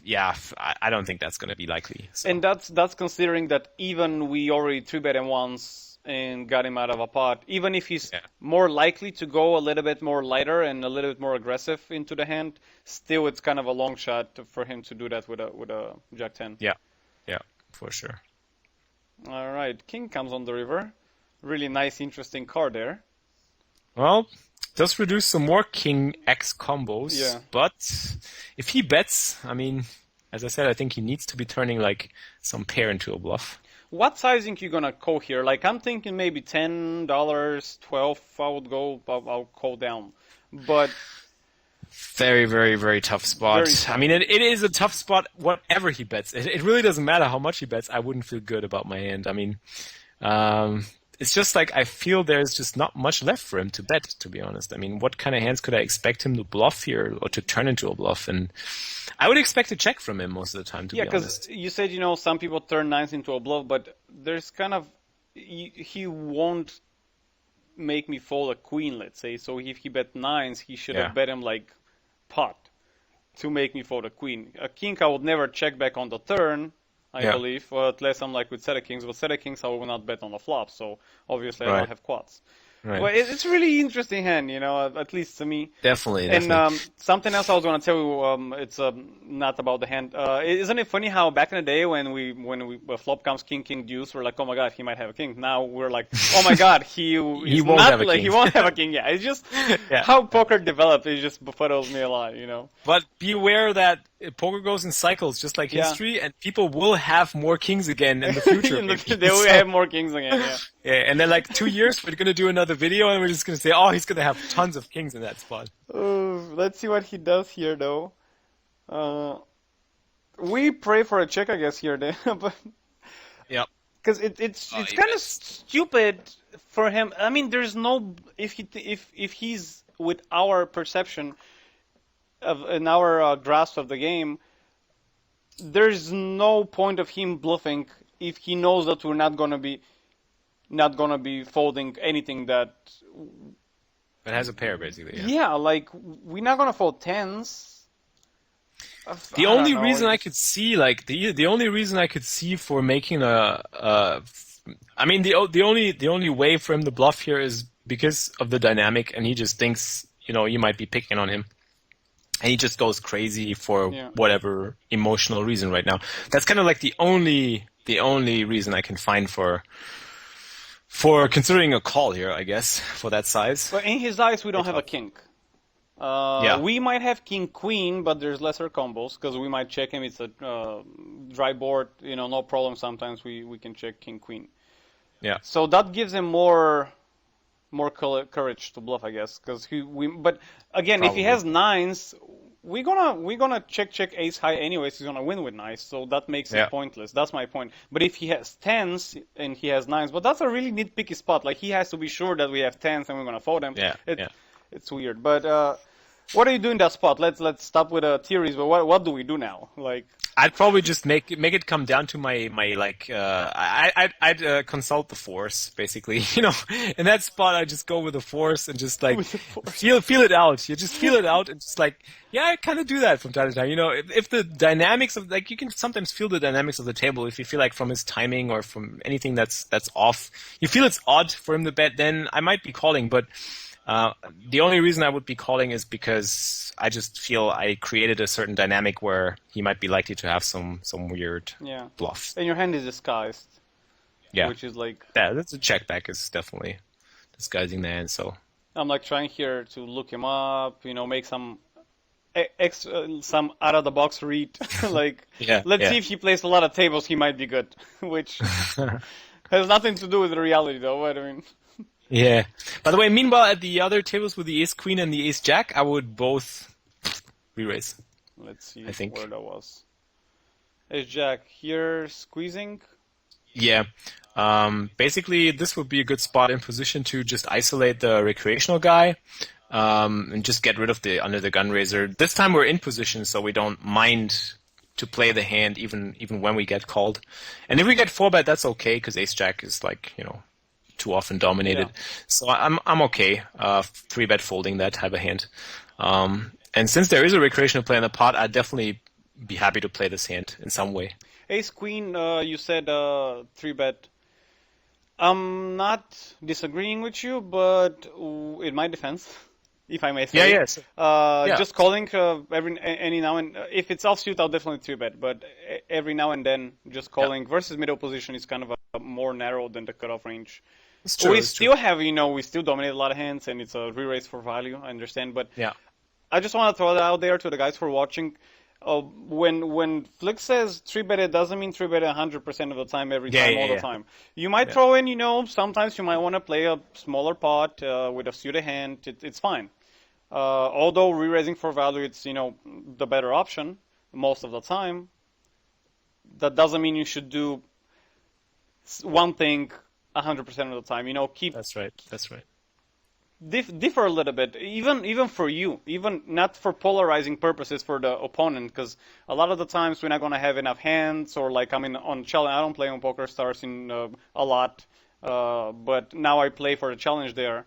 yeah, I don't think that's going to be likely. So. And that's considering that even we already 3-bet him once and got him out of a pot, even if he's more likely to go a little bit more lighter and a little bit more aggressive into the hand, still it's kind of a long shot for him to do that with a Jack 10. Yeah, for sure. All right, king comes on the river. Really nice, interesting card there. Well, does reduce some more king X combos. Yeah. But if he bets, I mean, as I said, I think he needs to be turning like some pair into a bluff. What sizing you gonna call here? Like I'm thinking maybe $10, 12. I would go. I'll call down, but Very, very, very tough spot. Very tough. I mean, it is a tough spot whatever he bets. It really doesn't matter how much he bets. I wouldn't feel good about my hand. I mean, it's just like I feel there's just not much left for him to bet, to be honest. I mean, what kind of hands could I expect him to bluff here or to turn into a bluff? And I would expect a check from him most of the time, to yeah, be honest. because you said some people turn nines into a bluff, but there's kind of he won't make me fold a queen, let's say. So if he bet nines, he should have bet him like pot to make me fold a queen. A king I would never check back on the turn, I believe, unless I'm like with set of kings. But set of kings I will not bet on the flop, so obviously I don't have quads. Right. But it's a really interesting hand, at least to me. Definitely. And something else I was going to tell you, it's not about the hand. Isn't it funny how back in the day when the flop comes king deuce, we're like, oh my god, he might have a king. Now we're like, oh my god, he won't have a king. He won't have a king. Yeah, it's just how poker developed. It just befuddles me a lot, But beware that poker goes in cycles, just like history, and people will have more kings again in the future. They will have more kings again. Yeah. Yeah, and then like 2 years, we're gonna do another video, and we're just gonna say, oh, he's gonna have tons of kings in that spot. Let's see what he does here, though. We pray for a check, I guess, here, then. But yeah, because it's kind of stupid for him. I mean, there's no if he's with our perception in our grasp of the game, there's no point of him bluffing if he knows that we're not gonna be folding anything that it has a pair basically. Yeah, like we're not gonna fold tens. The only reason I could see, like the only reason I could see for making I mean the only way for him to bluff here is because of the dynamic, and he just thinks you might be picking on him, and he just goes crazy for whatever emotional reason right now. That's kind of like the only reason I can find for considering a call here, I guess, for that size. But in his eyes, we don't have a king. We might have king queen, but there's lesser combos because we might check him. It's a dry board, no problem. Sometimes we can check king queen. Yeah. So that gives him more courage to bluff, I guess. But again, if he has nines, we're gonna check ace high anyways. He's gonna win with nines, so that makes it pointless. That's my point. But if he has tens and he has nines, but that's a really nitpicky spot. Like he has to be sure that we have tens and we're gonna fold him. It's weird. But what do you do in that spot? Let's stop with theories. But what do we do now? Like I'd probably just make it come down to my like I'd consult the force basically, you know. In that spot, I just go with the force and just like With the force. feel it out. You just feel it out and just like yeah, I kind of do that from time to time. You know, if the dynamics of like you can sometimes feel the dynamics of the table if you feel like from his timing or from anything that's off, you feel it's odd for him to bet. Then I might be calling, but. The only reason I would be calling is because I just feel I created a certain dynamic where he might be likely to have some weird bluff. And your hand is disguised. Yeah. Which is like... Yeah, that's a check back is definitely disguising the hand, so... I'm like trying here to look him up, you know, make some some out-of-the-box read. Like, let's see if he plays a lot of tables, he might be good. Which has nothing to do with the reality, though, what I mean... Yeah. By the way, meanwhile, at the other tables with the ace-queen and the ace-jack, I would both re-raise. Let's see I think. where that was. Ace-jack here, squeezing. Yeah. Basically, this would be a good spot in position to just isolate the recreational guy and just get rid of the under-the-gun raiser. This time we're in position, so we don't mind to play the hand even when we get called. And if we get 4-bet, that's okay, because ace-jack is like, you know, too often dominated. Yeah. So I'm okay 3-bet folding that type of hand. And since there is a recreational play in the pot, I'd definitely be happy to play this hand in some way. Ace-queen, you said 3-bet. I'm not disagreeing with you, but in my defense, if I may say. Just calling any now and if it's offsuit, I'll definitely 3-bet, but every now and then just calling versus middle position is kind of more narrow than the cutoff range. It's true, we still have, you know, we still dominate a lot of hands, and it's a re-raise for value, I understand, but I just want to throw that out there to the guys who are watching. When Flix says 3-bet, it doesn't mean 3-bet 100% of the time, every time, all the time. You might throw in, you know, sometimes you might want to play a smaller pot with a suited hand. It's fine. Although re-raising for value, it's, you know, the better option most of the time. That doesn't mean you should do one thing 100% of the time. You know, keep... That's right. Differ a little bit, even for you, even not for polarizing purposes for the opponent, because a lot of the times we're not going to have enough hands, or like, I mean, on challenge, I don't play on Poker Stars in a lot, but now I play for the challenge there,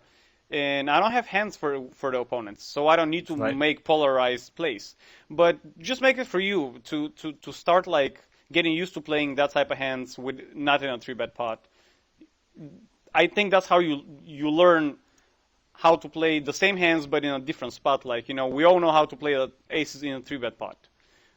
and I don't have hands for the opponents, so I don't need to make polarized plays. But just make it for you to start like getting used to playing that type of hands with not in a 3-bet pot. I think that's how you learn how to play the same hands but in a different spot. Like, you know, we all know how to play aces in a 3-bet pot,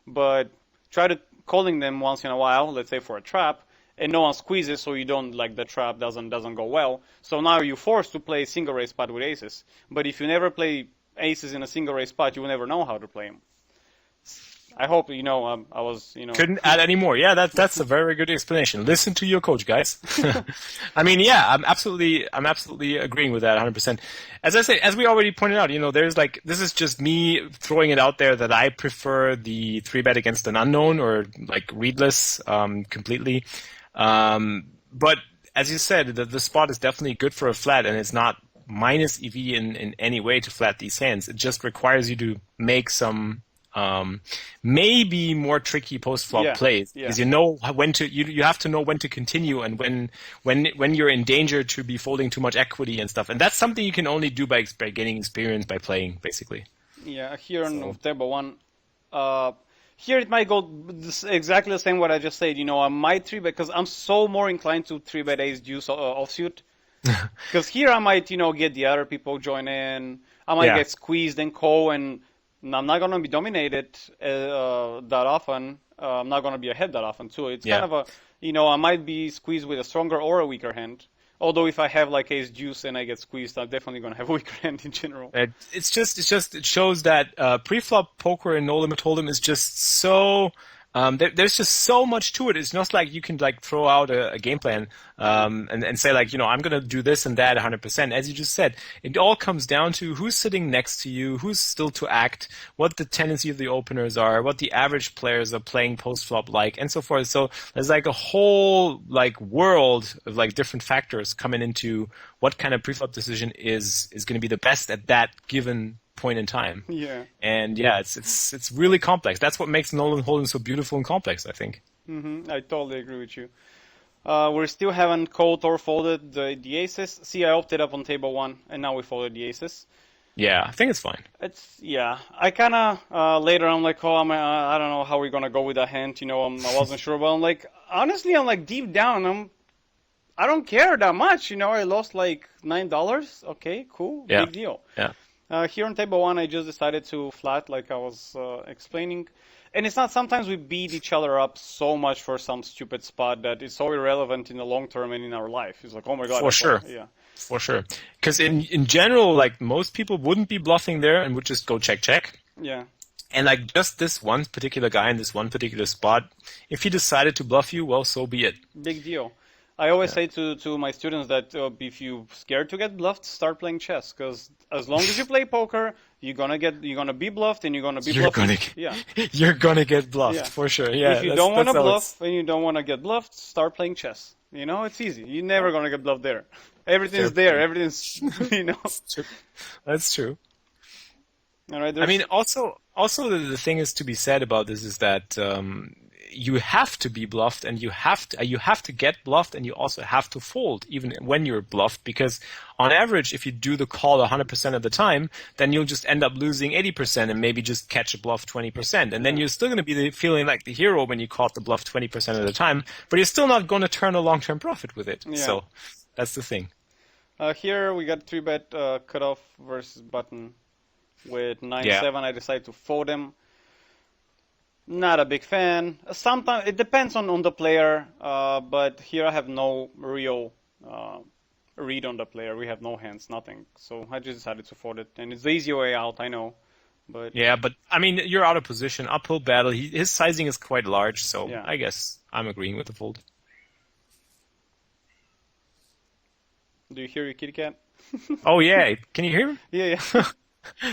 but try to calling them once in a while, let's say for a trap, and no one squeezes, so you don't, like, the trap doesn't go well. So now you're forced to play single raise pot with aces. But if you never play aces in a single raise pot, you will never know how to play them. I hope, you know, I was, you know... Couldn't add any more. Yeah, that's a very good explanation. Listen to your coach, guys. I mean, yeah, I'm absolutely agreeing with that 100%. As I say, as we already pointed out, you know, there's like, this is just me throwing it out there that I prefer the 3-bet against an unknown or like readless completely. But as you said, the spot is definitely good for a flat, and it's not minus EV in any way to flat these hands. It just requires you to make some... maybe more tricky post-flop plays, because you know when to you have to know when to continue and when you're in danger to be folding too much equity and stuff, and that's something you can only do by gaining experience by playing, basically. Yeah, here on table one, here it might go exactly the same what I just said. You know, I might 3-bet because I'm so more inclined to 3-bet ace deuce offsuit. Because here I might, you know, get the other people join in. I might get squeezed and call, and I'm not going to be dominated that often. I'm not going to be ahead that often, too. It's kind of a, you know, I might be squeezed with a stronger or a weaker hand. Although if I have like ace deuce and I get squeezed, I'm definitely going to have a weaker hand in general. It shows that pre-flop poker and no limit hold'em is just so... there's just so much to it. It's not like you can like throw out a game plan and say like, you know, I'm going to do this and that 100%. As you just said, it all comes down to who's sitting next to you, who's still to act, what the tendency of the openers are, what the average players are playing post-flop like, and so forth. So there's like a whole like world of like different factors coming into what kind of pre-flop decision is going to be the best at that given point in time. Yeah. And yeah, it's really complex. That's what makes Nolan Hold'em so beautiful and complex, I think. I totally agree with you. We still haven't called or folded the aces. See, I opted up on table one, and now we folded the aces. Yeah, I think it's fine. Yeah. I kind of later I'm like, oh, I don't know how we're gonna go with that hand. I wasn't sure, but I'm like, honestly, I'm like deep down, I don't care that much. I lost like $9. Okay, cool, Yeah. big deal. Yeah. Here on table one, I just decided to flat, like I was explaining. And it's not, sometimes we beat each other up so much for some stupid spot that it's so irrelevant in the long term and in our life. It's like, oh my God. For sure. Yeah. For sure. Because in general, like most people wouldn't be bluffing there and would just go check, check. Yeah. And like just this one particular guy in this one particular spot, if he decided to bluff you, well, so be it. Big deal. I always say to my students that if you're scared to get bluffed, start playing chess. Because as long as you play poker, you're gonna be bluffed, and you're gonna be bluffed. Yeah. You're gonna get bluffed for sure. Yeah. If you don't want to bluff and you don't want to get bluffed, start playing chess. It's easy. You're never gonna get bluffed there. Everything's there. Everything's That's true. All right. I mean, also the thing is to be said about this is that you have to be bluffed, and you have to get bluffed, and you also have to fold even when you're bluffed, because on average, if you do the call 100% of the time, then you'll just end up losing 80% and maybe just catch a bluff 20%, and then you're still going to be feeling like the hero when you caught the bluff 20% of the time, but you're still not going to turn a long-term profit with it. Yeah. So that's the thing. Here we got 3-bet cutoff versus button with 9-7. I decided to fold him. Not a big fan. Sometimes it depends on the player, but here I have no real read on the player. We have no hands, nothing. So I just decided to fold it, and it's the easy way out, I know. But yeah, but I mean, you're out of position, uphill battle. His sizing is quite large, so yeah. I guess I'm agreeing with the fold. Do you hear your kitty cat? Oh yeah, can you hear him? Yeah.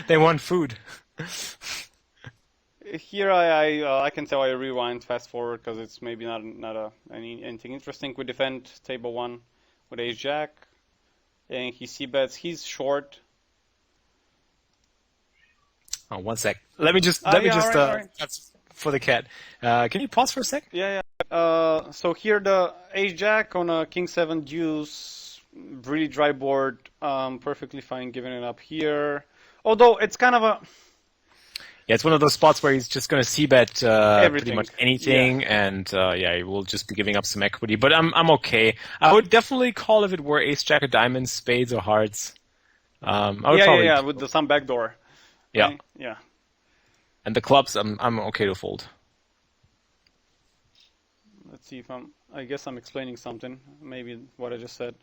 They want food. Here I can tell I rewind, fast forward, because it's maybe not anything interesting. We defend table one with ace jack, and he c-bets. He's short. Oh, one sec. Let me just all right. That's for the cat. Can you pause for a sec? Yeah. So here the ace jack on a king 7 deuce, really dry board. Perfectly fine giving it up here. Although it's kind of a yeah, it's one of those spots where he's just going to c-bet pretty much anything, and he will just be giving up some equity. But I'm okay. I would definitely call if it were ace jack of diamonds, spades, or hearts. I would probably with some backdoor. Yeah, right? Yeah. And the clubs, I'm okay to fold. Let's see if I guess I'm explaining something. Maybe what I just said.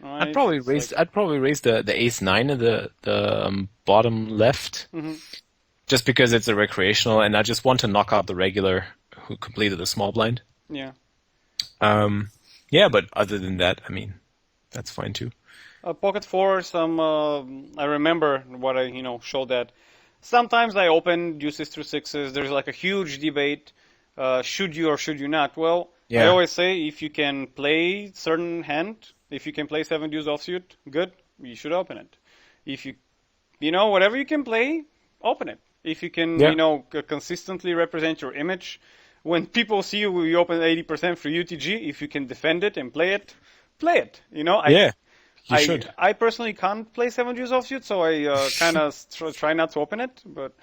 Right. I'd probably raise the ace 9 of the bottom left, just because it's a recreational, and I just want to knock out the regular who completed the small blind. Yeah. But other than that, I mean, that's fine too. Pocket fours. I remember what I showed that. Sometimes I open deuces through sixes. There's like a huge debate. Should you or should you not? Well, I always say if you can play certain hand. If you can play 7 deuce offsuit, good, you should open it. If whatever you can play, open it. If you can, consistently represent your image, when people see you open 80% for UTG, if you can defend it and play it, play it. You should. I personally can't play 7 deuce offsuit, so I kind of try not to open it, but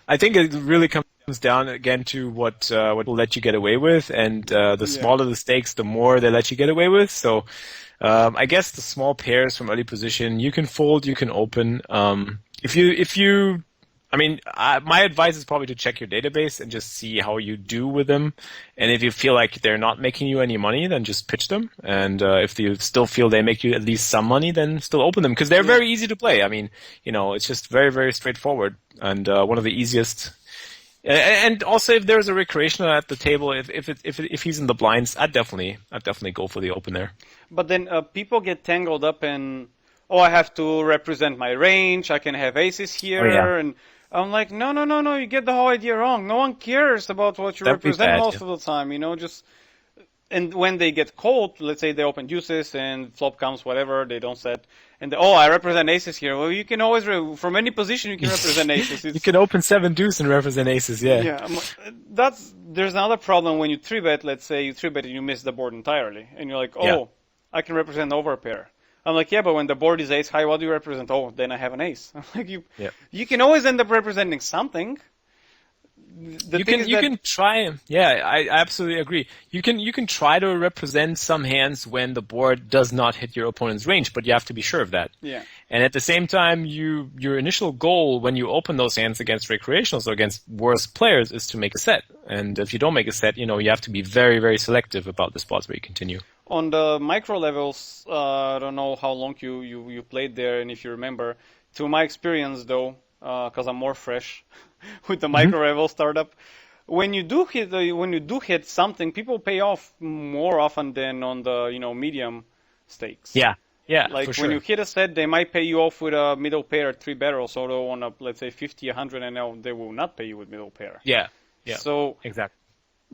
I think it really comes down again to what will let you get away with, and the smaller the stakes, the more they let you get away with. So I guess the small pairs from early position, you can fold, you can open. My advice is probably to check your database and just see how you do with them. And if you feel like they're not making you any money, then just pitch them. And if you still feel they make you at least some money, then still open them, because they're very easy to play. I mean, it's just very, very straightforward, and one of the easiest. And also, if there's a recreational at the table, if he's in the blinds, I'd definitely go for the open there. But then people get tangled up in, I have to represent my range. I can have aces here, and I'm like, no, you get the whole idea wrong. No one cares about what you represent most of the time. and when they get called, let's say they open deuces and flop comes, whatever, they don't set, and oh, I represent aces here. Well, you can always, from any position, you can represent aces. You can open 7 deuce and represent aces, yeah. Yeah, there's another problem when you 3-bet, let's say you 3-bet and you miss the board entirely, and you're like, oh, I can represent overpair. I'm like, yeah, but when the board is ace high, what do you represent? Oh, then I have an ace. I'm like, you can always end up representing something. You can try. Yeah, I absolutely agree. You can try to represent some hands when the board does not hit your opponent's range, but you have to be sure of that. Yeah. And at the same time, your initial goal when you open those hands against recreationals or against worse players is to make a set. And if you don't make a set, you have to be very, very selective about the spots where you continue. On the micro levels, I don't know how long you played there, and if you remember. To my experience, though, because I'm more fresh with the micro level startup, when you do hit something, people pay off more often than on the medium stakes. Yeah, like for sure. When you hit a set, they might pay you off with a middle pair 3-betters, although on a, let's say 50, 100, and now they will not pay you with middle pair. Yeah. So exactly.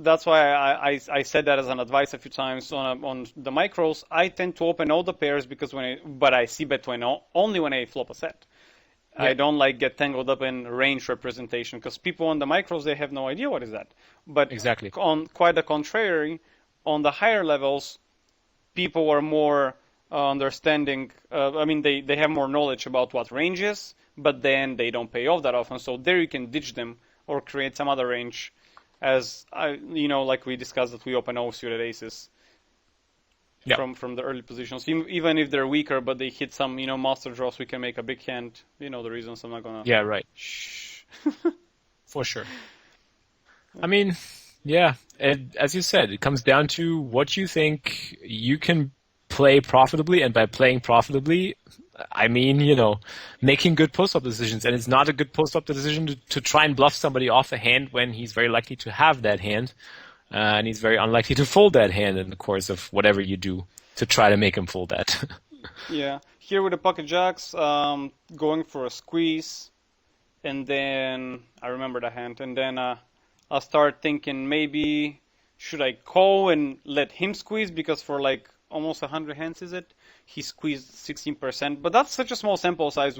That's why I said that as an advice a few times on the micros. I tend to open all the pairs because but I see bet only when I flop a set. Yeah. I don't get tangled up in range representation because people on the micros, they have no idea what is that. But exactly. On quite the contrary, on the higher levels, people are more understanding. They have more knowledge about what range is, but then they don't pay off that often. So there you can ditch them or create some other range. As like we discussed, that we open suited aces from the early positions, even if they're weaker, but they hit some master draws, we can make a big hand. The reasons I'm not gonna. Yeah, right. Shh. For sure. As you said, it comes down to what you think you can play profitably, and by playing profitably, I mean, making good post-flop decisions. And it's not a good post-flop decision to try and bluff somebody off a hand when he's very likely to have that hand, and he's very unlikely to fold that hand in the course of whatever you do to try to make him fold that. Yeah. Here with the pocket jacks, going for a squeeze, and then I remember the hand, and then I'll start thinking maybe should I call and let him squeeze, because for almost 100 hands, is it? He squeezed 16%, but that's such a small sample size.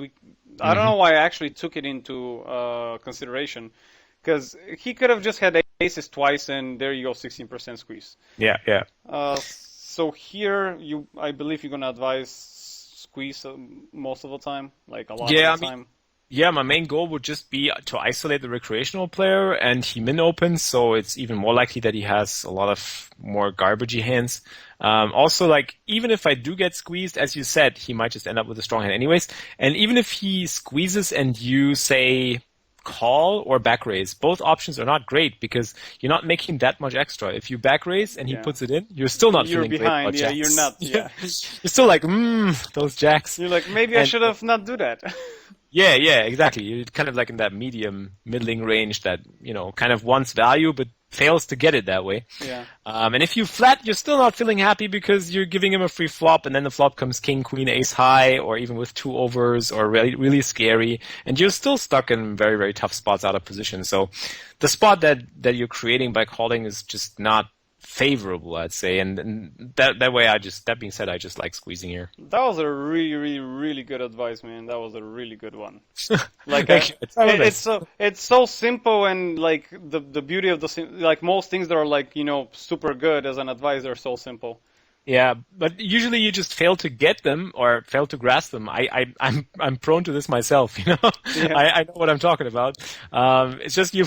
I don't know why I actually took it into consideration, because he could have just had aces twice, and there you go, 16% squeeze. Yeah. So here, I believe you're gonna advise squeeze most of the time, a lot of the time. Yeah, my main goal would just be to isolate the recreational player, and he min opens, so it's even more likely that he has a lot of more garbagey hands. Also, even if I do get squeezed, as you said, he might just end up with a strong hand anyways. And even if he squeezes and you say call or back raise, both options are not great because you're not making that much extra. If you back raise and he puts it in, you're still not feeling behind. Great about jacks. You're not. Yeah. You're still those jacks. You're maybe I should have not do that. Yeah, exactly. You're kind of in that middling range that, kind of wants value but fails to get it that way. Yeah. And if you flat, you're still not feeling happy because you're giving him a free flop, and then the flop comes king, queen, ace high, or even with 2 overs, or really, really scary, and you're still stuck in very, very tough spots out of position. So the spot that you're creating by calling is just not favorable, I'd say, and that way that being said, I just like squeezing here. That was a really, really, really good advice, man. That was a really good one. It's so simple, and the beauty of most things that are super good as an advice are so simple. Yeah, but usually you just fail to get them or fail to grasp them. I'm prone to this myself, Yeah. I know what I'm talking about. It's just you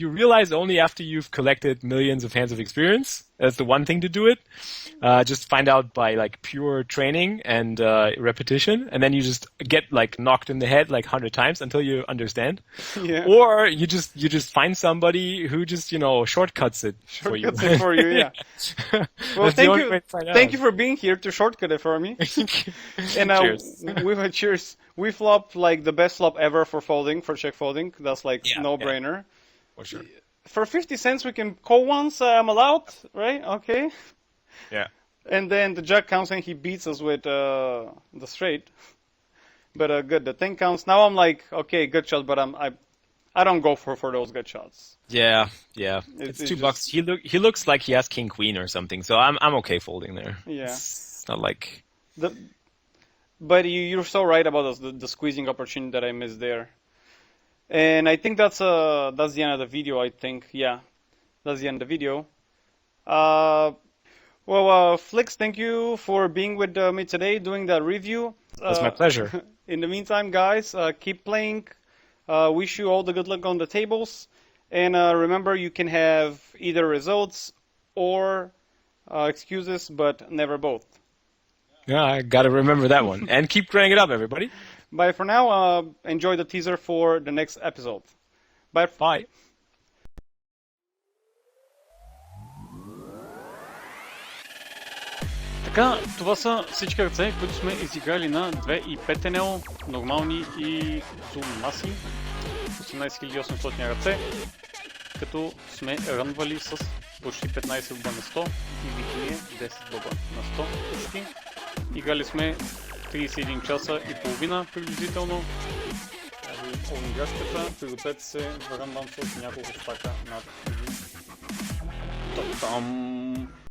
realize only after you've collected millions of hands of experience. That's the one thing to do it. Just find out by pure training and repetition, and then you just get knocked in the head 100 times until you understand. Yeah. Or you just find somebody who just shortcuts it for you. Shortcuts it for you, yeah. Well, thank you for being here to shortcut it for me. And cheers. Cheers. We flopped the best flop ever for folding, for check folding. That's no-brainer. Yeah. For sure. For 50 cents, we can call once. I'm allowed, right? Okay. Yeah. And then the jack counts and he beats us with the straight. But good, the 10 counts. Now I'm okay, good shot, but I don't go for those good shots. Yeah, yeah. It's It's $2. just He looks like he has king queen or something, so I'm okay folding there. yeah. It's not like The but you're so right about the squeezing opportunity that I missed there. And I think that's the end of the video. I think yeah, that's the end of the video. Uh, Flix, thank you for being with me today, doing that review. that's my pleasure. In the meantime, guys, keep playing. Wish you all the good luck on the tables. And remember, you can have either results or excuses, but never both. Yeah, I gotta remember that one. And keep grinding it up, everybody. Bye for now. Enjoy the teaser for the next episode. Bye. Bye. Така, това са всички ръце, които сме изиграли на 2,5 НЛ, нормални и сулмаси, 18800 ръце, като сме рънвали с почти 15 боба на 100 и викиния 10 боба на 100 почти. Играли сме 31 часа и половина приблизително. Играчката, пригответе се, рънвам с няколко стака над там.